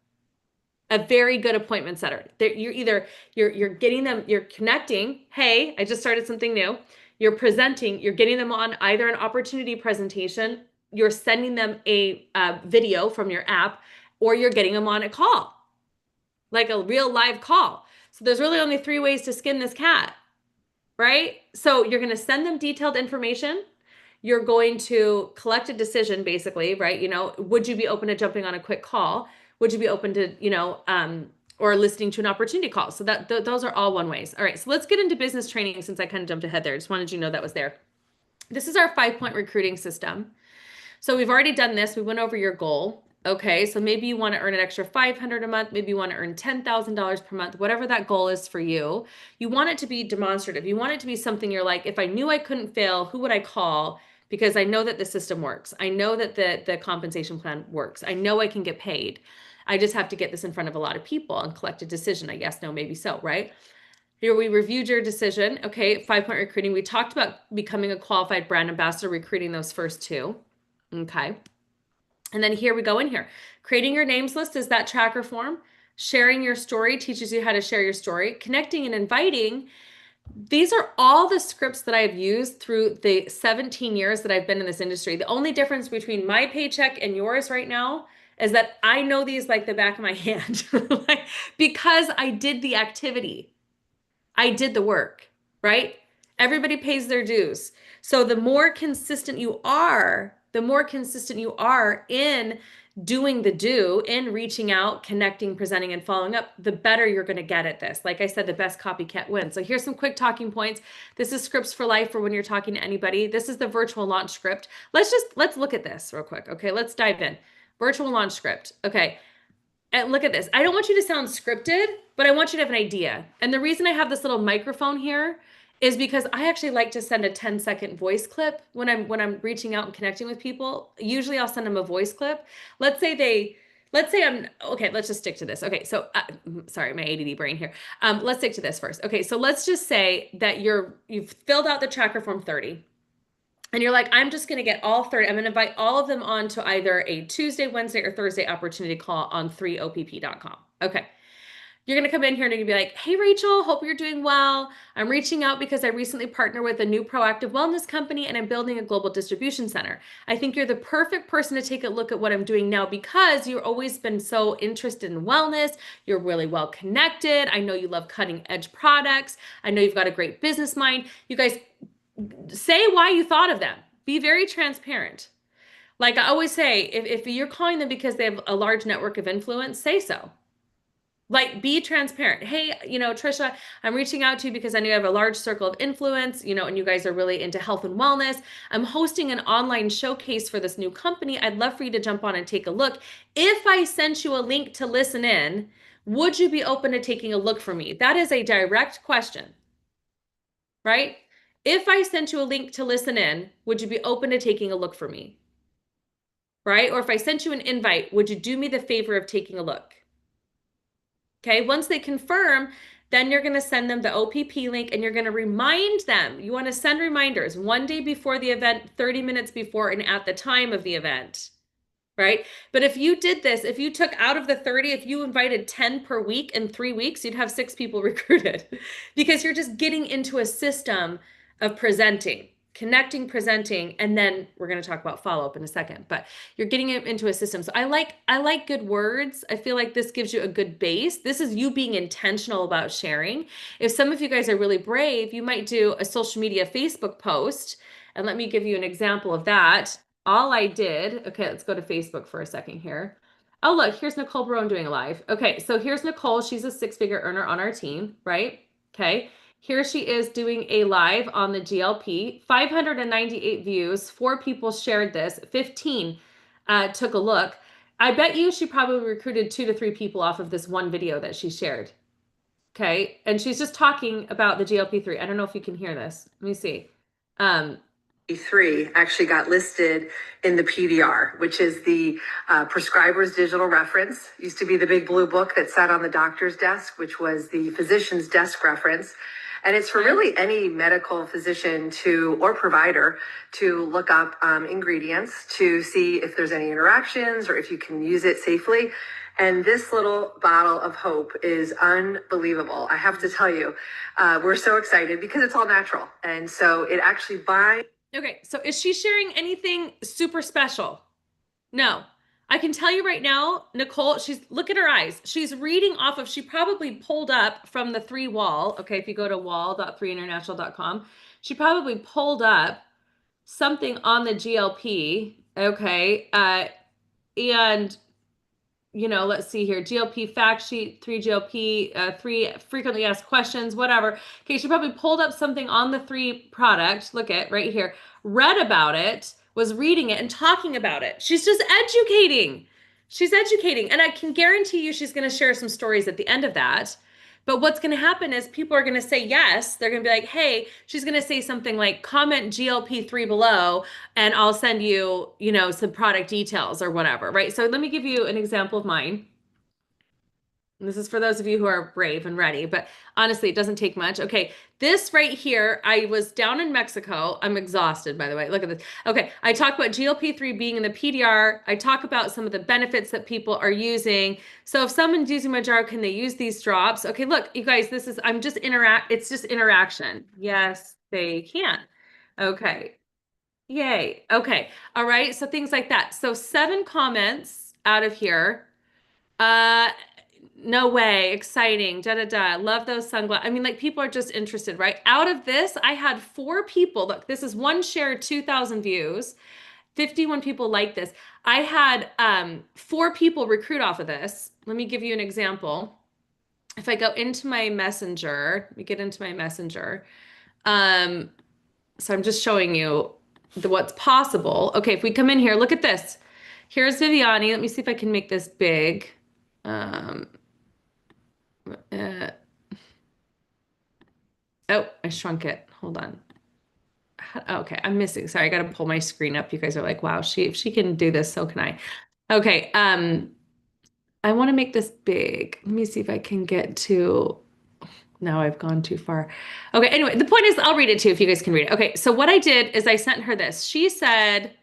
B: A very good appointment setter. You're getting them, you're connecting. Hey, I just started something new. You're presenting, you're getting them on either an opportunity presentation, you're sending them a video from your app, or you're getting them on a call, like a real live call. So there's really only 3 ways to skin this cat, right? So you're going to send them detailed information. You're going to collect a decision, basically, right? Would you be open to jumping on a quick call? Would you be open to, or listening to an opportunity call? So those are all one ways. All right, so let's get into business training since I kind of jumped ahead there. Just wanted you to know that was there. This is our 5-point recruiting system. So we've already done this. We went over your goal. Okay, so maybe you want to earn an extra $500 a month. Maybe you want to earn $10,000 per month, whatever that goal is for you. You want it to be demonstrative. You want it to be something you're like, if I knew I couldn't fail, who would I call? Because I know that the system works. I know that the compensation plan works. I know I can get paid. I just have to get this in front of a lot of people and collect a decision. I guess, no, maybe so, right? Here we reviewed your decision. Okay, 5-point recruiting. We talked about becoming a qualified brand ambassador, recruiting those first two. Okay. And then here we go in here. Creating your names list is that tracker form. Sharing your story teaches you how to share your story. Connecting and inviting. These are all the scripts that I've used through the 17 years that I've been in this industry. The only difference between my paycheck and yours right now is that I know these like the back of my hand, like, because I did the activity. I did the work, right? Everybody pays their dues. So the more consistent you are in doing the do, in reaching out, connecting, presenting, and following up, the better you're going to get at this. Like I said, the best copycat wins. So here's some quick talking points. This is scripts for life for when you're talking to anybody. This is the virtual launch script. Let's look at this real quick. Okay, let's dive in. Virtual launch script. Okay. And look at this. I don't want you to sound scripted, but I want you to have an idea. And the reason I have this little microphone here is because I actually like to send a 10-second voice clip when I'm reaching out and connecting with people. Usually I'll send them a voice clip. Let's say I'm okay, let's just stick to this. Okay, so sorry, my ADD brain here. Let's stick to this first. Okay, so let's just say that you've filled out the tracker form 30. And you're like, I'm just going to get all 30. I'm going to invite all of them on to either a Tuesday, Wednesday, or Thursday opportunity call on 3opp.com. Okay. You're going to come in here and you're going to be like, hey, Rachel, hope you're doing well. I'm reaching out because I recently partnered with a new proactive wellness company and I'm building a global distribution center. I think you're the perfect person to take a look at what I'm doing now because you've always been so interested in wellness. You're really well connected. I know you love cutting edge products. I know you've got a great business mind. You guys say why you thought of them. Be very transparent. Like I always say, if you're calling them because they have a large network of influence, say so. Like be transparent. Hey, Trisha, I'm reaching out to you because I know you have a large circle of influence, and you guys are really into health and wellness. I'm hosting an online showcase for this new company. I'd love for you to jump on and take a look. If I sent you a link to listen in, would you be open to taking a look for me? That is a direct question, right? If I sent you a link to listen in, would you be open to taking a look for me? Right? Or if I sent you an invite, would you do me the favor of taking a look? Okay, once they confirm, then you're going to send them the OPP link and you're going to remind them. You want to send reminders 1 day before the event, 30 minutes before, and at the time of the event. Right? But if you did this, if you took out of the 30, if you invited 10 per week in 3 weeks, you'd have 6 people recruited because you're just getting into a system of presenting, connecting, presenting, and then we're going to talk about follow-up in a second, but you're getting it into a system. So I like good words. I feel like this gives you a good base. This is you being intentional about sharing. If some of you guys are really brave, you might do a social media Facebook post. And let me give you an example of that. All I did, okay, let's go to Facebook for a second here. Oh, look, here's Nicole Barone doing a live. Okay, so here's Nicole. She's a 6-figure earner on our team, right? Okay, here she is doing a live on the GLP. 598 views, 4 people shared this, 15 took a look. I bet you she probably recruited 2 to 3 people off of this one video that she shared. Okay, and she's just talking about the GLP-3. I don't know if you can hear this. Let me see.
C: 3 actually got listed in the PDR, which is the prescriber's digital reference. Used to be the big blue book that sat on the doctor's desk, which was the physician's desk reference. And it's for really any medical physician or provider to look up ingredients to see if there's any interactions or if you can use it safely. And this little bottle of hope is unbelievable. I have to tell you, we're so excited because it's all natural. And so it actually binds.
B: Okay, so is she sharing anything super special? No. I can tell you right now, Nicole, look at her eyes. She's reading off of, she probably pulled up from the 3 wall. Okay, if you go to wall.3international.com, she probably pulled up something on the GLP. Okay, and let's see here. GLP fact sheet, 3 GLP, 3 frequently asked questions, whatever. Okay, she probably pulled up something on the 3 product. Look at right here. Read about it, was reading it and talking about it. She's just educating. She's educating. And I can guarantee you she's going to share some stories at the end of that. But what's going to happen is people are going to say yes. They're going to be like, hey, she's going to say something like comment GLP-3 below and I'll send you, some product details or whatever, right? So let me give you an example of mine. This is for those of you who are brave and ready, but honestly, it doesn't take much. Okay, this right here, I was down in Mexico. I'm exhausted, by the way. Look at this. Okay, I talk about GLP-3 being in the PDR. I talk about some of the benefits that people are using. So if someone's using Mounjaro, can they use these drops? Okay, look, you guys, it's just interaction. Yes, they can. Okay. Yay. Okay. All right. So things like that. So 7 comments out of here. Uh, no way. Exciting. Da da da. Love those sunglasses. I mean, like people are just interested, right? Out of this, I had 4 people. Look, this is one share, 2,000 views. 51 people like this. I had 4 people recruit off of this. Let me give you an example. If I go into my messenger, let me get into my messenger. So I'm just showing you what's possible. Okay, if we come in here, look at this. Here's Viviani. Let me see if I can make this big. Uh, oh, I shrunk it. Hold on. Okay, I'm missing. Sorry, I got to pull my screen up. You guys are like, wow, if she can do this, so can I. Okay, I want to make this big. Let me see if I can get to. Now I've gone too far. Okay, anyway, the point is I'll read it too if you guys can read it. Okay, so what I did is I sent her this. She said,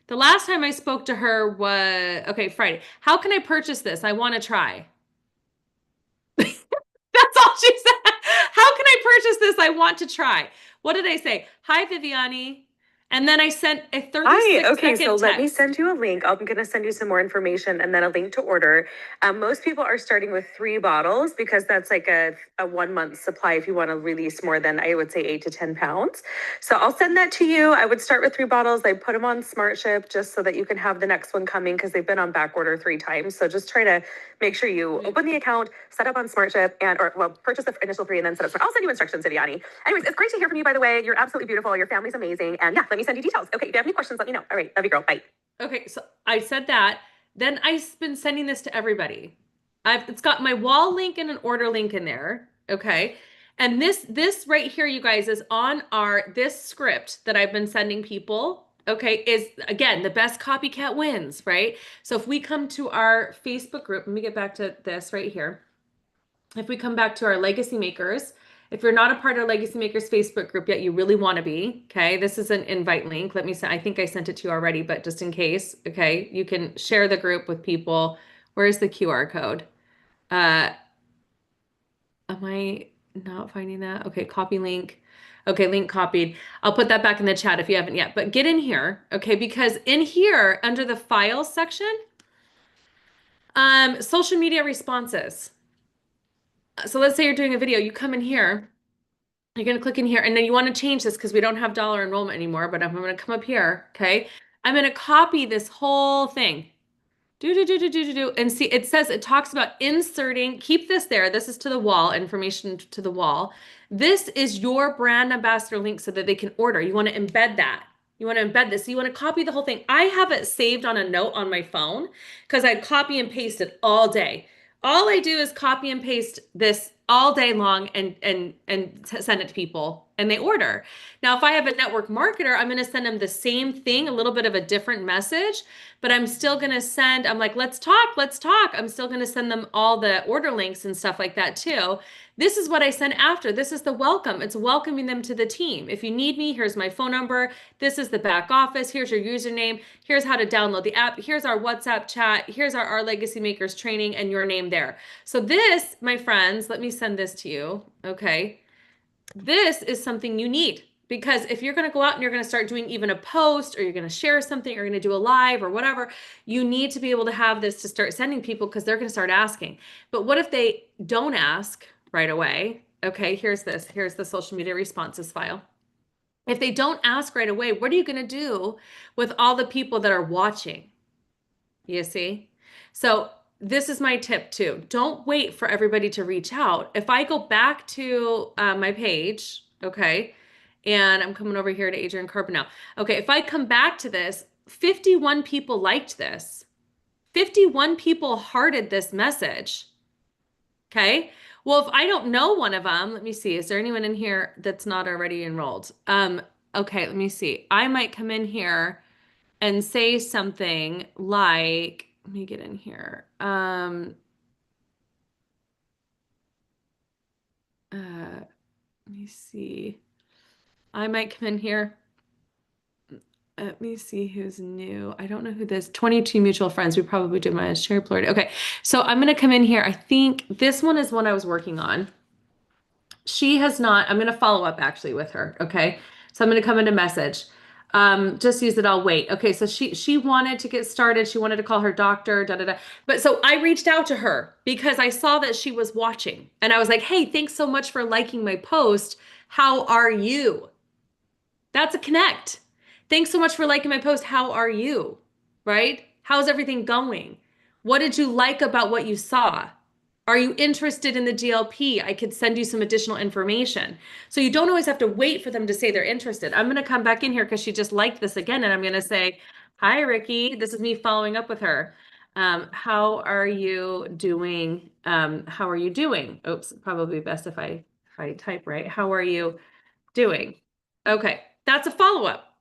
B: the last time I spoke to her was, okay, Friday. How can I purchase this? I want to try. That's all she said. How can I purchase this? I want to try. What did I say? Hi, Viviani. And then I sent a 36
D: Hi, okay,
B: second
D: so let me
B: text.
D: send you a link. I'm going to send you some more information and then a link to order. Most people are starting with 3 bottles because that's like a 1 month supply if you want to release more than, I would say, 8 to 10 pounds. So I'll send that to you. I would start with 3 bottles. I put them on Smart Ship just so that you can have the next one coming because they've been on back order 3 times. So just try to make sure you open the account, set up on Smart Ship, purchase the initial 3 and then set up. I'll send you instructions, Viviani. Anyways, it's great to hear from you, by the way. You're absolutely beautiful. Your family's amazing. And yeah, let me send you details. Okay, if you have any questions, let me know. All right, love you, girl. Bye.
B: Okay, so I said that. Then I've been sending this to everybody. It's got my wall link and an order link in there. Okay. And this right here, you guys, is on this script that I've been sending people. Okay, is again the best copycat wins, right? So if we come to our Facebook group, let me get back to this right here. If we come back to our Legacy Makers, if you're not a part of Legacy Makers Facebook group yet, you really want to be, okay? This is an invite link. Let me say, I think I sent it to you already, but just in case, okay? You can share the group with people. Where's the QR code? Am I not finding that? Okay, copy link. Okay, link copied. I'll put that back in the chat if you haven't yet, but get in here, okay? Because in here, under the files section, social media responses. So let's say you're doing a video, you come in here, you're going to click in here, and then you want to change this because we don't have dollar enrollment anymore, but I'm going to come up here, okay? I'm going to copy this whole thing. And see, it talks about inserting, keep this there. This is to the wall, information to the wall. This is your brand ambassador link so that they can order. You want to embed that. You want to embed this. So you want to copy the whole thing. I have it saved on a note on my phone because I copy and paste it all day. All I do is copy and paste this all day long and send it to people and they order. Now, if I have a network marketer, I'm going to send them the same thing, a little bit of a different message, but I'm still going to send, I'm like, let's talk. I'm still going to send them all the order links and stuff like that too. This is what I send after. This is the welcome. It's welcoming them to the team. If you need me, here's my phone number. This is the back office. Here's your username. Here's how to download the app. Here's our WhatsApp chat. Here's our Legacy Makers training and your name there. So this, my friends, let me send this to you. Okay. This is something you need because if you're going to go out and you're going to start doing even a post or you're going to share something, you're going to do a live or whatever, you need to be able to have this to start sending people because they're going to start asking. But what if they don't ask right away? Okay, here's this. Here's the social media responses file. If they don't ask right away, what are you going to do with all the people that are watching? You see? So this is my tip too. Don't wait for everybody to reach out. If I go back to my page, okay, and I'm coming over here to Adrienne Carpenter now. Okay, if I come back to this, 51 people liked this. 51 people hearted this message. Okay. Well, if I don't know one of them, let me see. Is there anyone in here that's not already enrolled? Okay, let me see. I might come in here and say something like, let me get in here. let me see. I might come in here. Let me see who's new. I don't know who this 22 mutual friends. We probably did my share plurality. Okay, so I'm gonna come in here. I think this one is one I was working on. She has not, I'm gonna follow up actually with her. Okay. So I'm gonna come into message. Just use it, I'll wait. Okay, so she wanted to get started. She wanted to call her doctor, da da da. But so I reached out to her because I saw that she was watching. And I was like, hey, thanks so much for liking my post. How are you? That's a connect. Thanks so much for liking my post. How are you? Right? How's everything going? What did you like about what you saw? Are you interested in the GLP? I could send you some additional information. So you don't always have to wait for them to say they're interested. I'm going to come back in here because she just liked this again. And I'm going to say, hi, Ricky. This is me following up with her. How are you doing? How are you doing? Oops, probably best if I type right. How are you doing? Okay, that's a follow-up.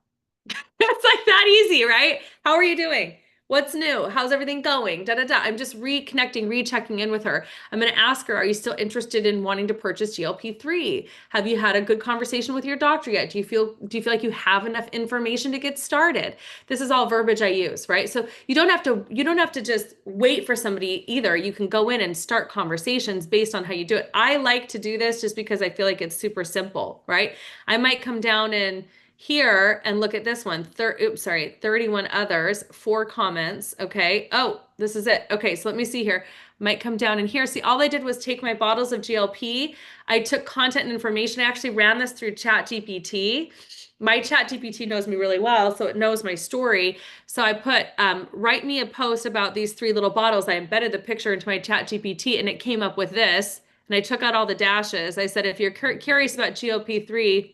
B: It's like that easy, right? How are you doing? What's new? How's everything going? Da da da. I'm just reconnecting, rechecking in with her. I'm going to ask her, are you still interested in wanting to purchase GLP-3? Have you had a good conversation with your doctor yet? Do you feel like you have enough information to get started? This is all verbiage I use, right? So you don't have to just wait for somebody either. You can go in and start conversations based on how you do it. I like to do this just because I feel like it's super simple, right? I might come down and here and look at this one. 31 others, 4 comments. Okay. Oh, this is it. Okay. So let me see here. Might come down in here. See, all I did was take my bottles of GLP. I took content and information. I actually ran this through ChatGPT. My ChatGPT knows me really well, so it knows my story. So I put, write me a post about these 3 little bottles. I embedded the picture into my ChatGPT and it came up with this. And I took out all the dashes. I said, if you're curious about GLP-3,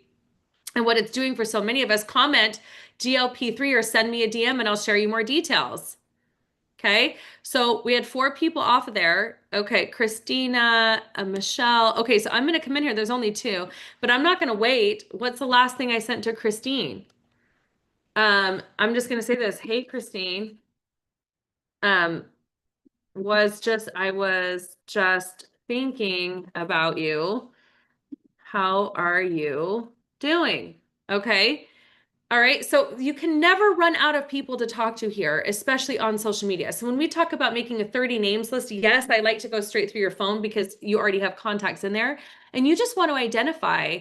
B: and what it's doing for so many of us, comment GLP-3 or send me a DM and I'll share you more details. Okay, so we had 4 people off of there. Okay, Christina, Michelle. Okay, so I'm going to come in here. There's only 2, but I'm not going to wait. What's the last thing I sent to Christine? I'm just going to say this. Hey, Christine. I was just thinking about you. How are you doing? Okay. All right. So you can never run out of people to talk to here, especially on social media. So when we talk about making a 30 names list, yes, I like to go straight through your phone because you already have contacts in there. And you just want to identify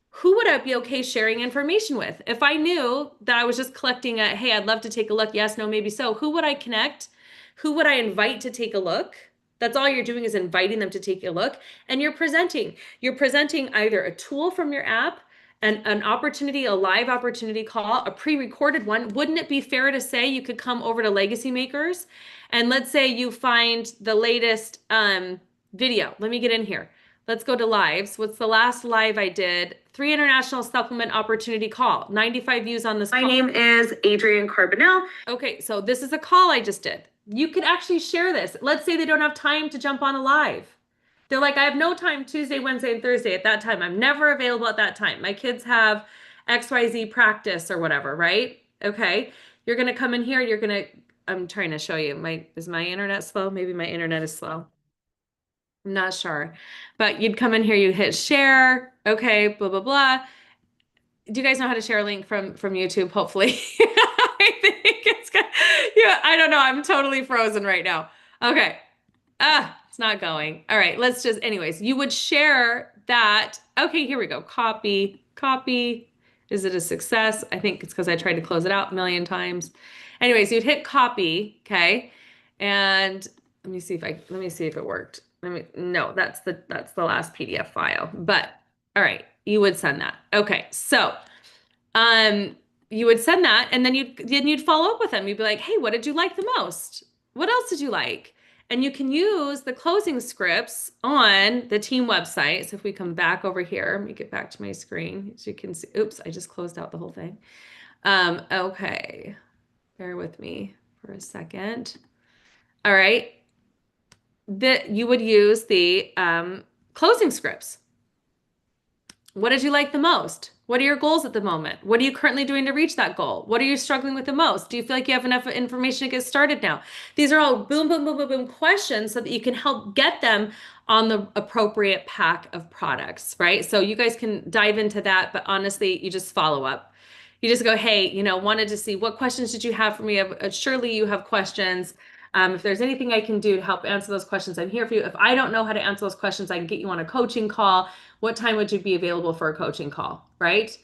B: who would I be okay sharing information with? If I knew that I was just collecting a, hey, I'd love to take a look. Yes, no, maybe so. Who would I connect? Who would I invite to take a look? That's all you're doing is inviting them to take a look. And you're presenting. You're presenting either a tool from your app, an opportunity, a live opportunity call, a pre-recorded one. Wouldn't it be fair to say you could come over to Legacy Makers and let's say you find the latest video. Let me get in here. Let's go to lives. What's the last live I did? 3 international supplement opportunity call. 95 views on this call.
D: My name is Adrienne Carbonell.
B: Okay, so this is a call I just did. You could actually share this. Let's say they don't have time to jump on a live. They're like, I have no time Tuesday, Wednesday, and Thursday at that time. I'm never available at that time. My kids have XYZ practice or whatever, right? Okay. You're going to come in here. I'm trying to show you. Is my internet slow? Maybe my internet is slow. I'm not sure. But you'd come in here, you hit share. Okay, blah, blah, blah. Do you guys know how to share a link from YouTube? Hopefully. I think it's good. Yeah, I don't know. I'm totally frozen right now. Okay. It's not going. All right, anyways, you would share that. Okay, here we go. Copy. Is it a success? I think it's because I tried to close it out a million times. Anyways, you'd hit copy, okay? And let me see if it worked. No, that's the last PDF file. But all right, you would send that. Okay, so you would send that and then you'd follow up with them. You'd be like, hey, what did you like the most? What else did you like? And you can use the closing scripts on the team website. So if we come back over here, let me get back to my screen. As you can see, oops, I just closed out the whole thing. Okay, bear with me for a second. All right, you would use the closing scripts. What did you like the most? What are your goals at the moment? What are you currently doing to reach that goal? What are you struggling with the most? Do you feel like you have enough information to get started now? These are all boom, boom, boom, boom, boom questions so that you can help get them on the appropriate pack of products, right? So you guys can dive into that, but honestly, you just follow up. You just go, hey, wanted to see what questions did you have for me? Surely you have questions. If there's anything I can do to help answer those questions, I'm here for you. If I don't know how to answer those questions, I can get you on a coaching call. What time would you be available for a coaching call, right?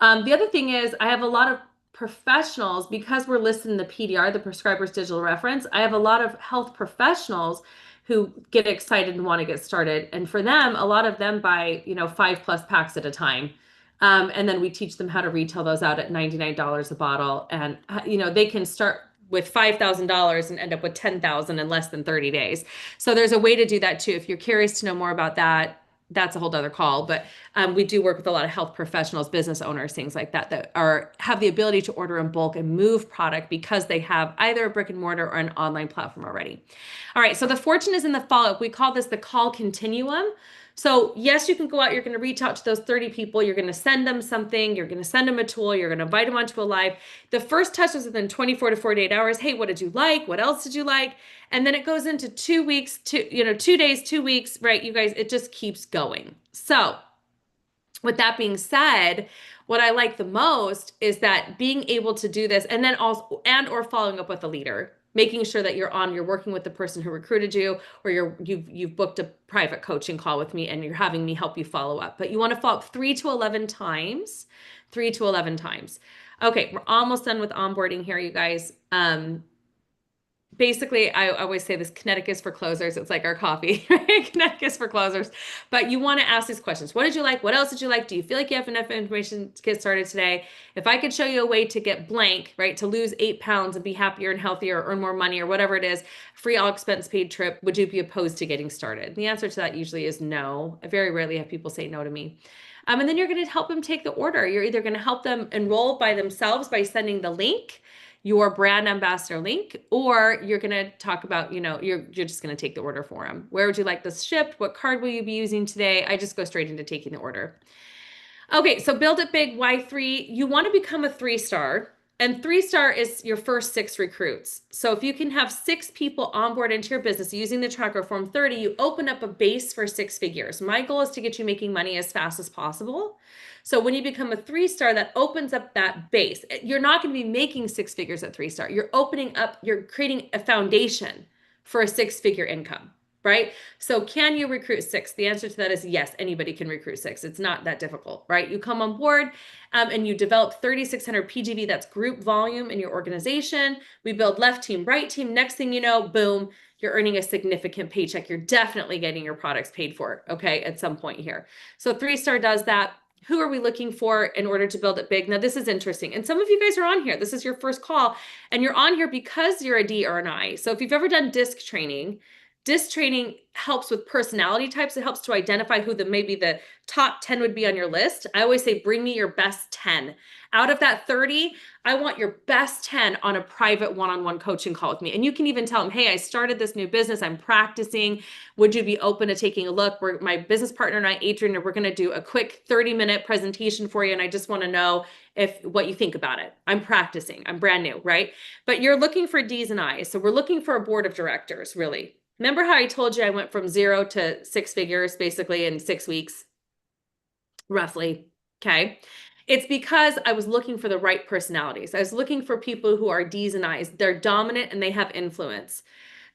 B: The other thing is I have a lot of professionals, because we're listed in the PDR, the prescriber's digital reference. I have a lot of health professionals who get excited and want to get started. And for them, a lot of them buy, 5+ packs at a time. And then we teach them how to retail those out at $99 a bottle. And, they can start with $5,000 and end up with 10,000 in less than 30 days. So there's a way to do that too. If you're curious to know more about that, that's a whole other call. But we do work with a lot of health professionals, business owners, things like that, that have the ability to order in bulk and move product because they have either a brick and mortar or an online platform already. All right, so the fortune is in the follow-up. We call this the call continuum. So yes, you can go out, you're going to reach out to those 30 people, you're going to send them something, you're going to send them a tool, you're going to invite them onto a live. The first touch is within 24 to 48 hours. Hey, what did you like? What else did you like? And then it goes into 2 weeks, 2 days, 2 weeks, right? You guys, it just keeps going. So with that being said, what I like the most is that being able to do this and then also or following up with a leader, making sure that you're working with the person who recruited you, or you've booked a private coaching call with me and you're having me help you follow up. But you want to follow up 3 to 11 times. 3 to 11 times. Okay, we're almost done with onboarding here, you guys. Basically, I always say this, kinetic is for closers. It's like our coffee, right? Kinetic is for closers. But you want to ask these questions. What did you like? What else did you like? Do you feel like you have enough information to get started today? If I could show you a way to get blank, right, to lose 8 pounds and be happier and healthier, or earn more money, or whatever it is, free all expense paid trip, would you be opposed to getting started? The answer to that usually is no. I very rarely have people say no to me. And then you're going to help them take the order. You're either going to help them enroll by themselves by sending the link, your brand ambassador link, or you're going to talk about, you're just going to take the order for them. Where would you like this shipped? What card will you be using today? I just go straight into taking the order. Okay, so build it big. Why 3? You want to become a 3-star, and 3-star is your first 6 recruits. So if you can have 6 people onboard into your business using the tracker form 30, you open up a base for 6 figures. My goal is to get you making money as fast as possible. So when you become a 3-star, that opens up that base. You're not going to be making 6 figures at 3-star. You're creating a foundation for a 6-figure income, right? So can you recruit 6? The answer to that is yes, anybody can recruit 6. It's not that difficult, right? You come on board and you develop 3,600 PGV, that's group volume in your organization. We build left team, right team. Next thing you know, boom, you're earning a significant paycheck. You're definitely getting your products paid for, okay, at some point here. So 3-star does that. Who are we looking for in order to build it big? Now, this is interesting. And some of you guys are on here. This is your first call, and you're on here because you're a D or an I. So if you've ever done DISC training helps with personality types. It helps to identify who maybe the top 10 would be on your list. I always say, bring me your best 10. Out of that 30, I want your best 10 on a private one-on-one coaching call with me. And you can even tell them, hey, I started this new business. I'm practicing. Would you be open to taking a look? My business partner and I, Adrian, we're going to do a quick 30-minute presentation for you. And I just want to know what you think about it. I'm practicing. I'm brand new, right? But you're looking for D's and I's. So we're looking for a board of directors, really. Remember how I told you I went from 0 to 6 figures basically in 6 weeks, roughly, okay? It's because I was looking for the right personalities. I was looking for people who are D's and I's. They're dominant and they have influence.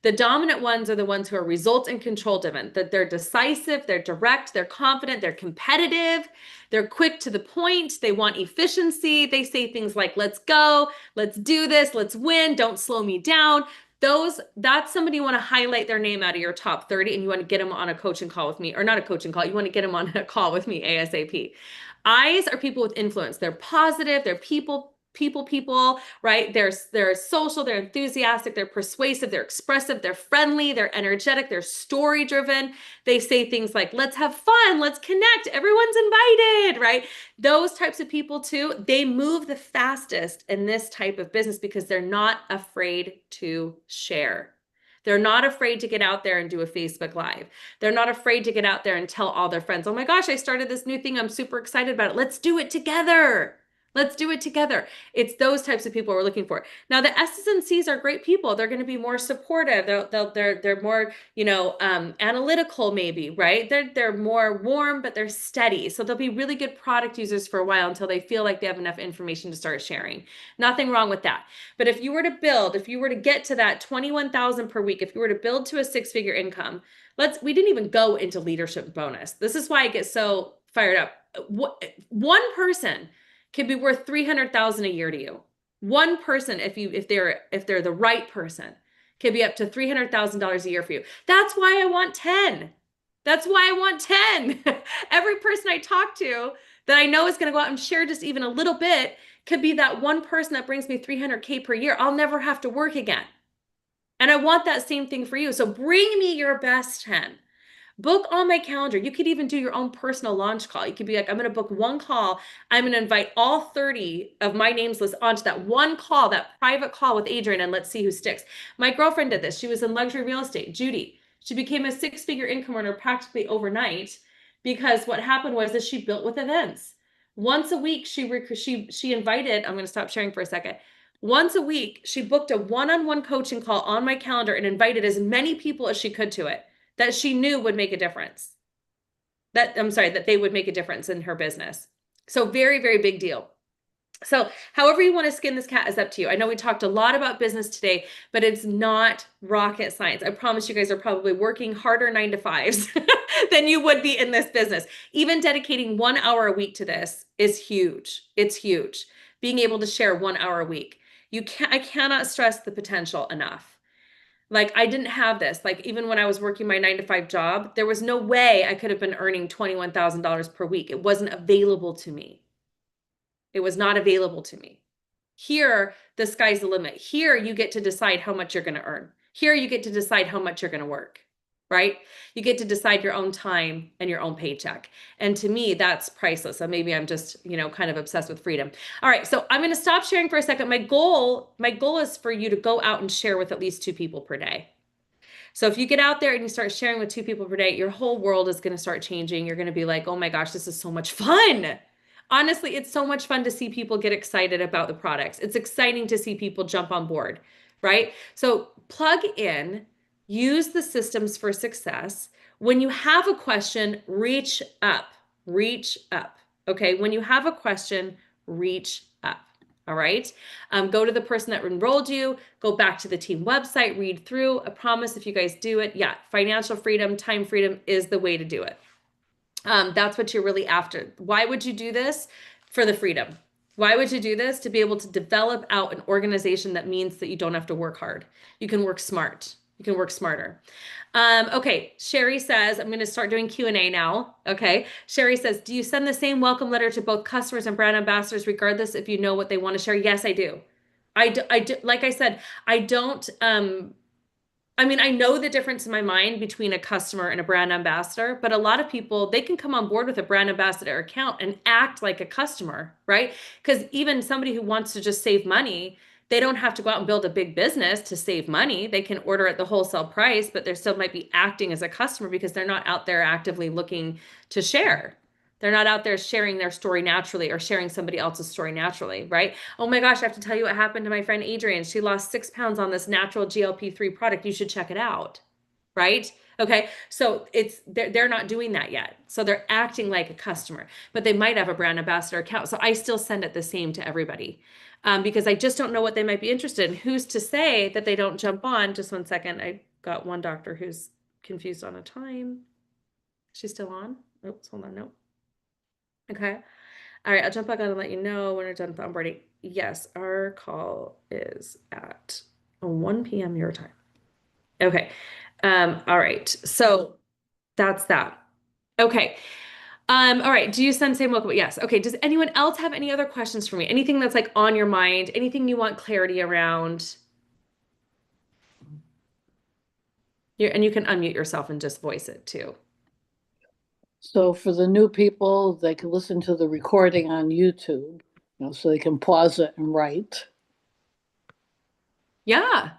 B: The dominant ones are the ones who are result and control driven, that they're decisive, they're direct, they're confident, they're competitive, they're quick to the point, they want efficiency. They say things like, let's go, let's do this, let's win, don't slow me down. That's somebody you want to highlight their name out of your top 30, and you want to get them on a coaching call with me, or not a coaching call. You want to get them on a call with me ASAP. I's are people with influence. They're positive. They're people, right? They're social. They're enthusiastic. They're persuasive. They're expressive. They're friendly. They're energetic. They're story driven. They say things like, let's have fun. Let's connect. Everyone's invited, right? Those types of people too, they move the fastest in this type of business because they're not afraid to share. They're not afraid to get out there and do a Facebook Live. They're not afraid to get out there and tell all their friends, oh my gosh, I started this new thing. I'm super excited about it. Let's do it together. Let's do it together. It's those types of people we're looking for. Now, the S's and C's are great people. They're going to be more supportive. They're more, analytical maybe, right? They're more warm, but they're steady. So they'll be really good product users for a while until they feel like they have enough information to start sharing. Nothing wrong with that. But if you were to get to that 21,000 per week, if you were to build to a six-figure income, we didn't even go into leadership bonus. This is why I get so fired up. One person can be worth 300,000 a year to you. One person, if they're the right person, can be up to $300,000 a year for you. That's why I want 10. That's why I want 10. Every person I talk to that I know is going to go out and share just even a little bit could be that one person that brings me 300K per year. I'll never have to work again. And I want that same thing for you. So bring me your best 10. Book on my calendar. You could even do your own personal launch call. You could be like, I'm going to book one call. I'm going to invite all 30 of my names list onto that one call, that private call with Adrian, and let's see who sticks. My girlfriend did this. She was in luxury real estate, Judy. She became a six-figure income earner practically overnight because what happened was that she built with events. Once a week, she invited, I'm going to stop sharing for a second. Once a week, she booked a one-on-one coaching call on my calendar and invited as many people as she could to it that she knew would make a difference. That they would make a difference in her business. So very, very big deal. So however you want to skin this cat is up to you. I know we talked a lot about business today, but it's not rocket science. I promise you guys are probably working harder 9 to 5s than you would be in this business. Even dedicating 1 hour a week to this is huge. It's huge. Being able to share 1 hour a week. I cannot stress the potential enough. Like I didn't have this, like even when I was working my 9 to 5 job, there was no way I could have been earning $21,000 per week. It wasn't available to me. It was not available to me. Here, the sky's the limit. Here, you get to decide how much you're going to earn. Here, you get to decide how much you're going to work, right? You get to decide your own time and your own paycheck. And to me, that's priceless. So maybe I'm just, kind of obsessed with freedom. All right. So I'm going to stop sharing for a second. My goal is for you to go out and share with at least 2 people per day. So if you get out there and you start sharing with 2 people per day, your whole world is going to start changing. You're going to be like, oh my gosh, this is so much fun. Honestly, it's so much fun to see people get excited about the products. It's exciting to see people jump on board, right? So plug in, use the systems for success. When you have a question, reach up, okay? When you have a question, reach up, all right? Go to the person that enrolled you, go back to the team website, read through. I promise if you guys do it, financial freedom, time freedom is the way to do it. That's what you're really after. Why would you do this? For the freedom. Why would you do this? To be able to develop out an organization that means that you don't have to work hard. You can work smart. You can work smarter. Okay, Sherry says, I'm going to start doing Q&A now. Okay, Sherry says, do you send the same welcome letter to both customers and brand ambassadors, regardless if you know what they want to share? Yes, I do. I do. Like I said, I don't, I know the difference in my mind between a customer and a brand ambassador, but a lot of people, they can come on board with a brand ambassador account and act like a customer, right? Because even somebody who wants to just save money, they don't have to go out and build a big business to save money. They can order at the wholesale price, but they still might be acting as a customer because they're not out there actively looking to share. They're not out there sharing their story naturally or sharing somebody else's story naturally, right? Oh my gosh, I have to tell you what happened to my friend Adrian. She lost 6 pounds on this natural GLP-3 product. You should check it out, right? Okay, so they're not doing that yet. So they're acting like a customer, but they might have a brand ambassador account. So I still send it the same to everybody because I just don't know what they might be interested in. Who's to say that they don't jump on? Just one second. I got one doctor who's confused on a time. She's still on? Oops, hold on, nope. Okay. All right. I'll jump back on and let you know when we're done with onboarding. Yes, our call is at 1 p.m. your time. Okay. All right. So that's that. Okay. All right. Do you send same welcome? Yes. Okay. Does anyone else have any other questions for me? Anything that's like on your mind? Anything you want clarity around? And you can unmute yourself and just voice it too.
E: So for the new people, they can listen to the recording on YouTube, so they can pause it and write.
B: Yeah.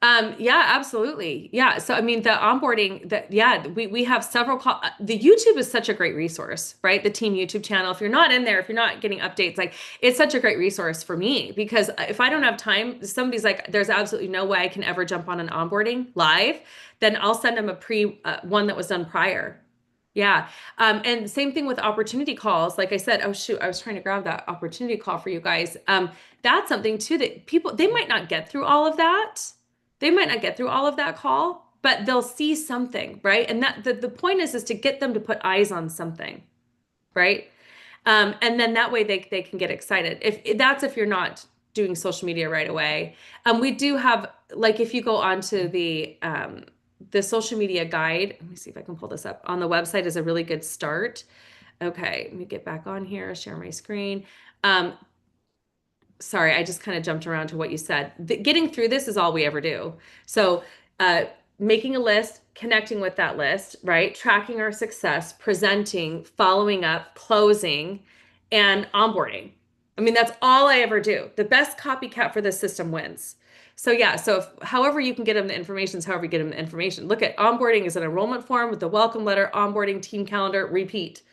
B: Yeah, absolutely. Yeah. So, I mean, the onboarding that, yeah, we have several the YouTube is such a great resource, right? The team YouTube channel. If you're not in there, if you're not getting updates, like it's such a great resource for me because if I don't have time, somebody's like, there's absolutely no way I can ever jump on an onboarding live, then I'll send them a one that was done prior. Yeah. And same thing with opportunity calls. Like I said, oh shoot, I was trying to grab that opportunity call for you guys. That's something too that people, they might not get through all of that. They might not get through all of that call, but they'll see something, right? And that the point is to get them to put eyes on something, right? And then that way they can get excited. If that's if you're not doing social media right away. We do have like if you go onto the social media guide, let me see if I can pull this up on the website is a really good start. Okay, let me get back on here, share my screen. Sorry, I just kind of jumped around to what you said. Getting through this is all we ever do. So, making a list, connecting with that list, right? Tracking our success, presenting, following up, closing, and onboarding. I mean, that's all I ever do. The best copycat for this system wins. So yeah, so however you can get them the information is however you get them the information. Look at onboarding is an enrollment form with the welcome letter, onboarding, team calendar, repeat,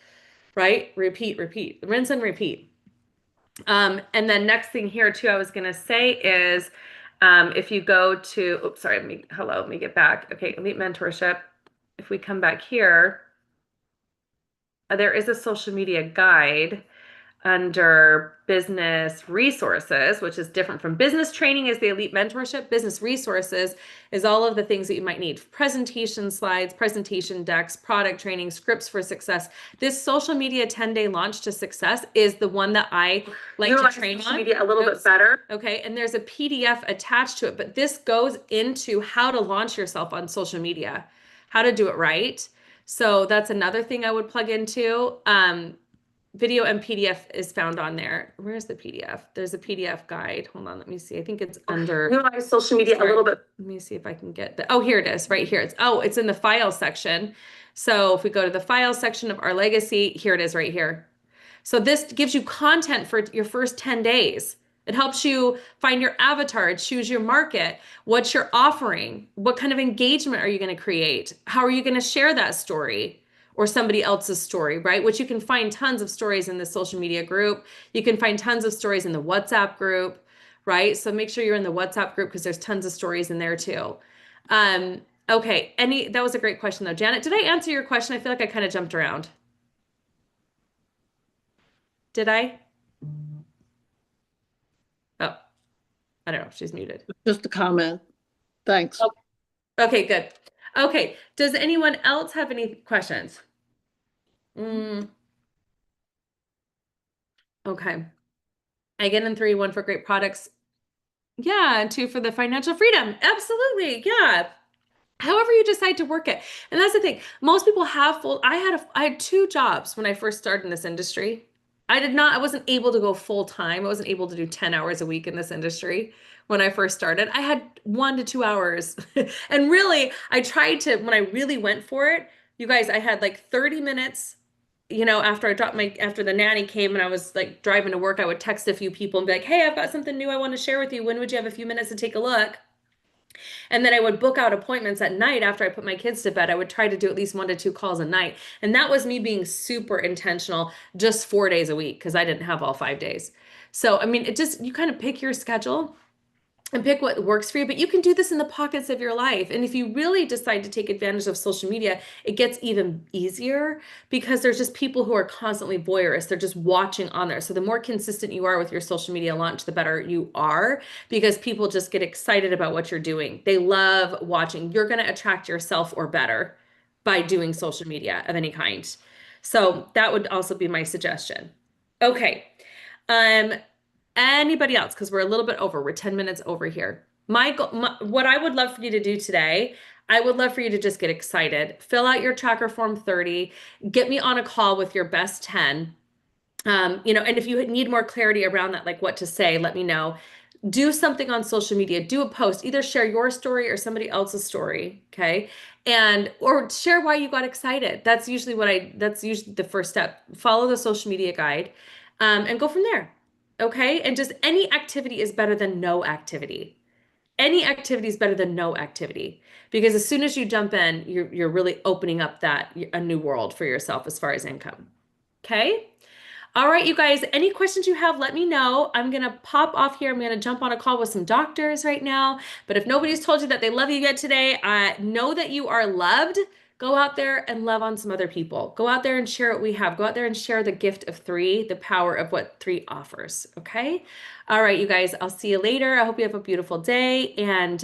B: right? Repeat, repeat, rinse and repeat. And then next thing here too, I was going to say is, if you go to, oops, sorry, let me get back. Okay, elite mentorship. If we come back here, there is a social media guide under business resources, which is different from business training is the elite mentorship. Business resources is all of the things that you might need. Presentation slides, presentation decks, product training, scripts for success. This social media 10-day launch to success is the one that I like to train on. Media a little bit better. Okay, and there's a PDF attached to it, but this goes into how to launch yourself on social media, how to do it right. So that's another thing I would plug into. Video and PDF is found on there. Where's the PDF? There's a PDF guide. Hold on, let me see. I think it's under
C: Utilize social media a little bit.
B: Let me see if I can get the, oh, here it is, right here. It's in the file section. So if we go to the file section of our legacy, here it is right here. So this gives you content for your first 10 days. It helps you find your avatar, choose your market, what you're offering, what kind of engagement are you going to create? How are you going to share that story or somebody else's story, right? Which you can find tons of stories in the social media group. You can find tons of stories in the WhatsApp group, right? So make sure you're in the WhatsApp group because there's tons of stories in there too. Okay, that was a great question though. Janet, did I answer your question? I feel like I kind of jumped around. Did I? Oh, I don't know. She's muted.
E: Just a comment. Thanks.
B: Okay, good. Okay, does anyone else have any questions? Okay. Again, in 3, 1 for great products. Yeah, and 2 for the financial freedom. Absolutely. Yeah. However you decide to work it. And that's the thing. Most people have I had 2 jobs when I first started in this industry. I wasn't able to go full time. I wasn't able to do 10 hours a week in this industry when I first started. I had 1 to 2 hours. And really, I tried to, when I really went for it, you guys, I had like 30 minutes, after after the nanny came and I was like driving to work, I would text a few people and be like, hey, I've got something new I want to share with you. When would you have a few minutes to take a look? And then I would book out appointments at night after I put my kids to bed. I would try to do at least 1 to 2 calls a night. And that was me being super intentional just 4 days a week because I didn't have all 5 days. So, I mean, you kind of pick your schedule and pick what works for you, but you can do this in the pockets of your life. And if you really decide to take advantage of social media, it gets even easier because there's just people who are constantly voyeurs. They're just watching on there. So the more consistent you are with your social media launch, the better you are because people just get excited about what you're doing. They love watching. You're going to attract yourself or better by doing social media of any kind. So that would also be my suggestion. Okay. Anybody else? Because we're a little bit over. We're 10 minutes over here. What I would love for you to do today, I would love for you to just get excited. Fill out your tracker form 30. Get me on a call with your best 10. And if you need more clarity around that, like what to say, let me know. Do something on social media. Do a post. Either share your story or somebody else's story. Okay. Or share why you got excited. That's usually that's usually the first step. Follow the social media guide and go from there. Okay. And just any activity is better than no activity. any activity is better than no activity, because as soon as you jump in, you're really opening up a new world for yourself as far as income. Okay? All right, you guys, any questions you have, let me know. I'm going to pop off here. I'm going to jump on a call with some doctors right now. But if nobody's told you that they love you yet today, know that you are loved. Go out there and love on some other people. Go out there and share what we have. Go out there and share the gift of 3, the power of what 3 offers. Okay? All right, you guys, I'll see you later. I hope you have a beautiful day. And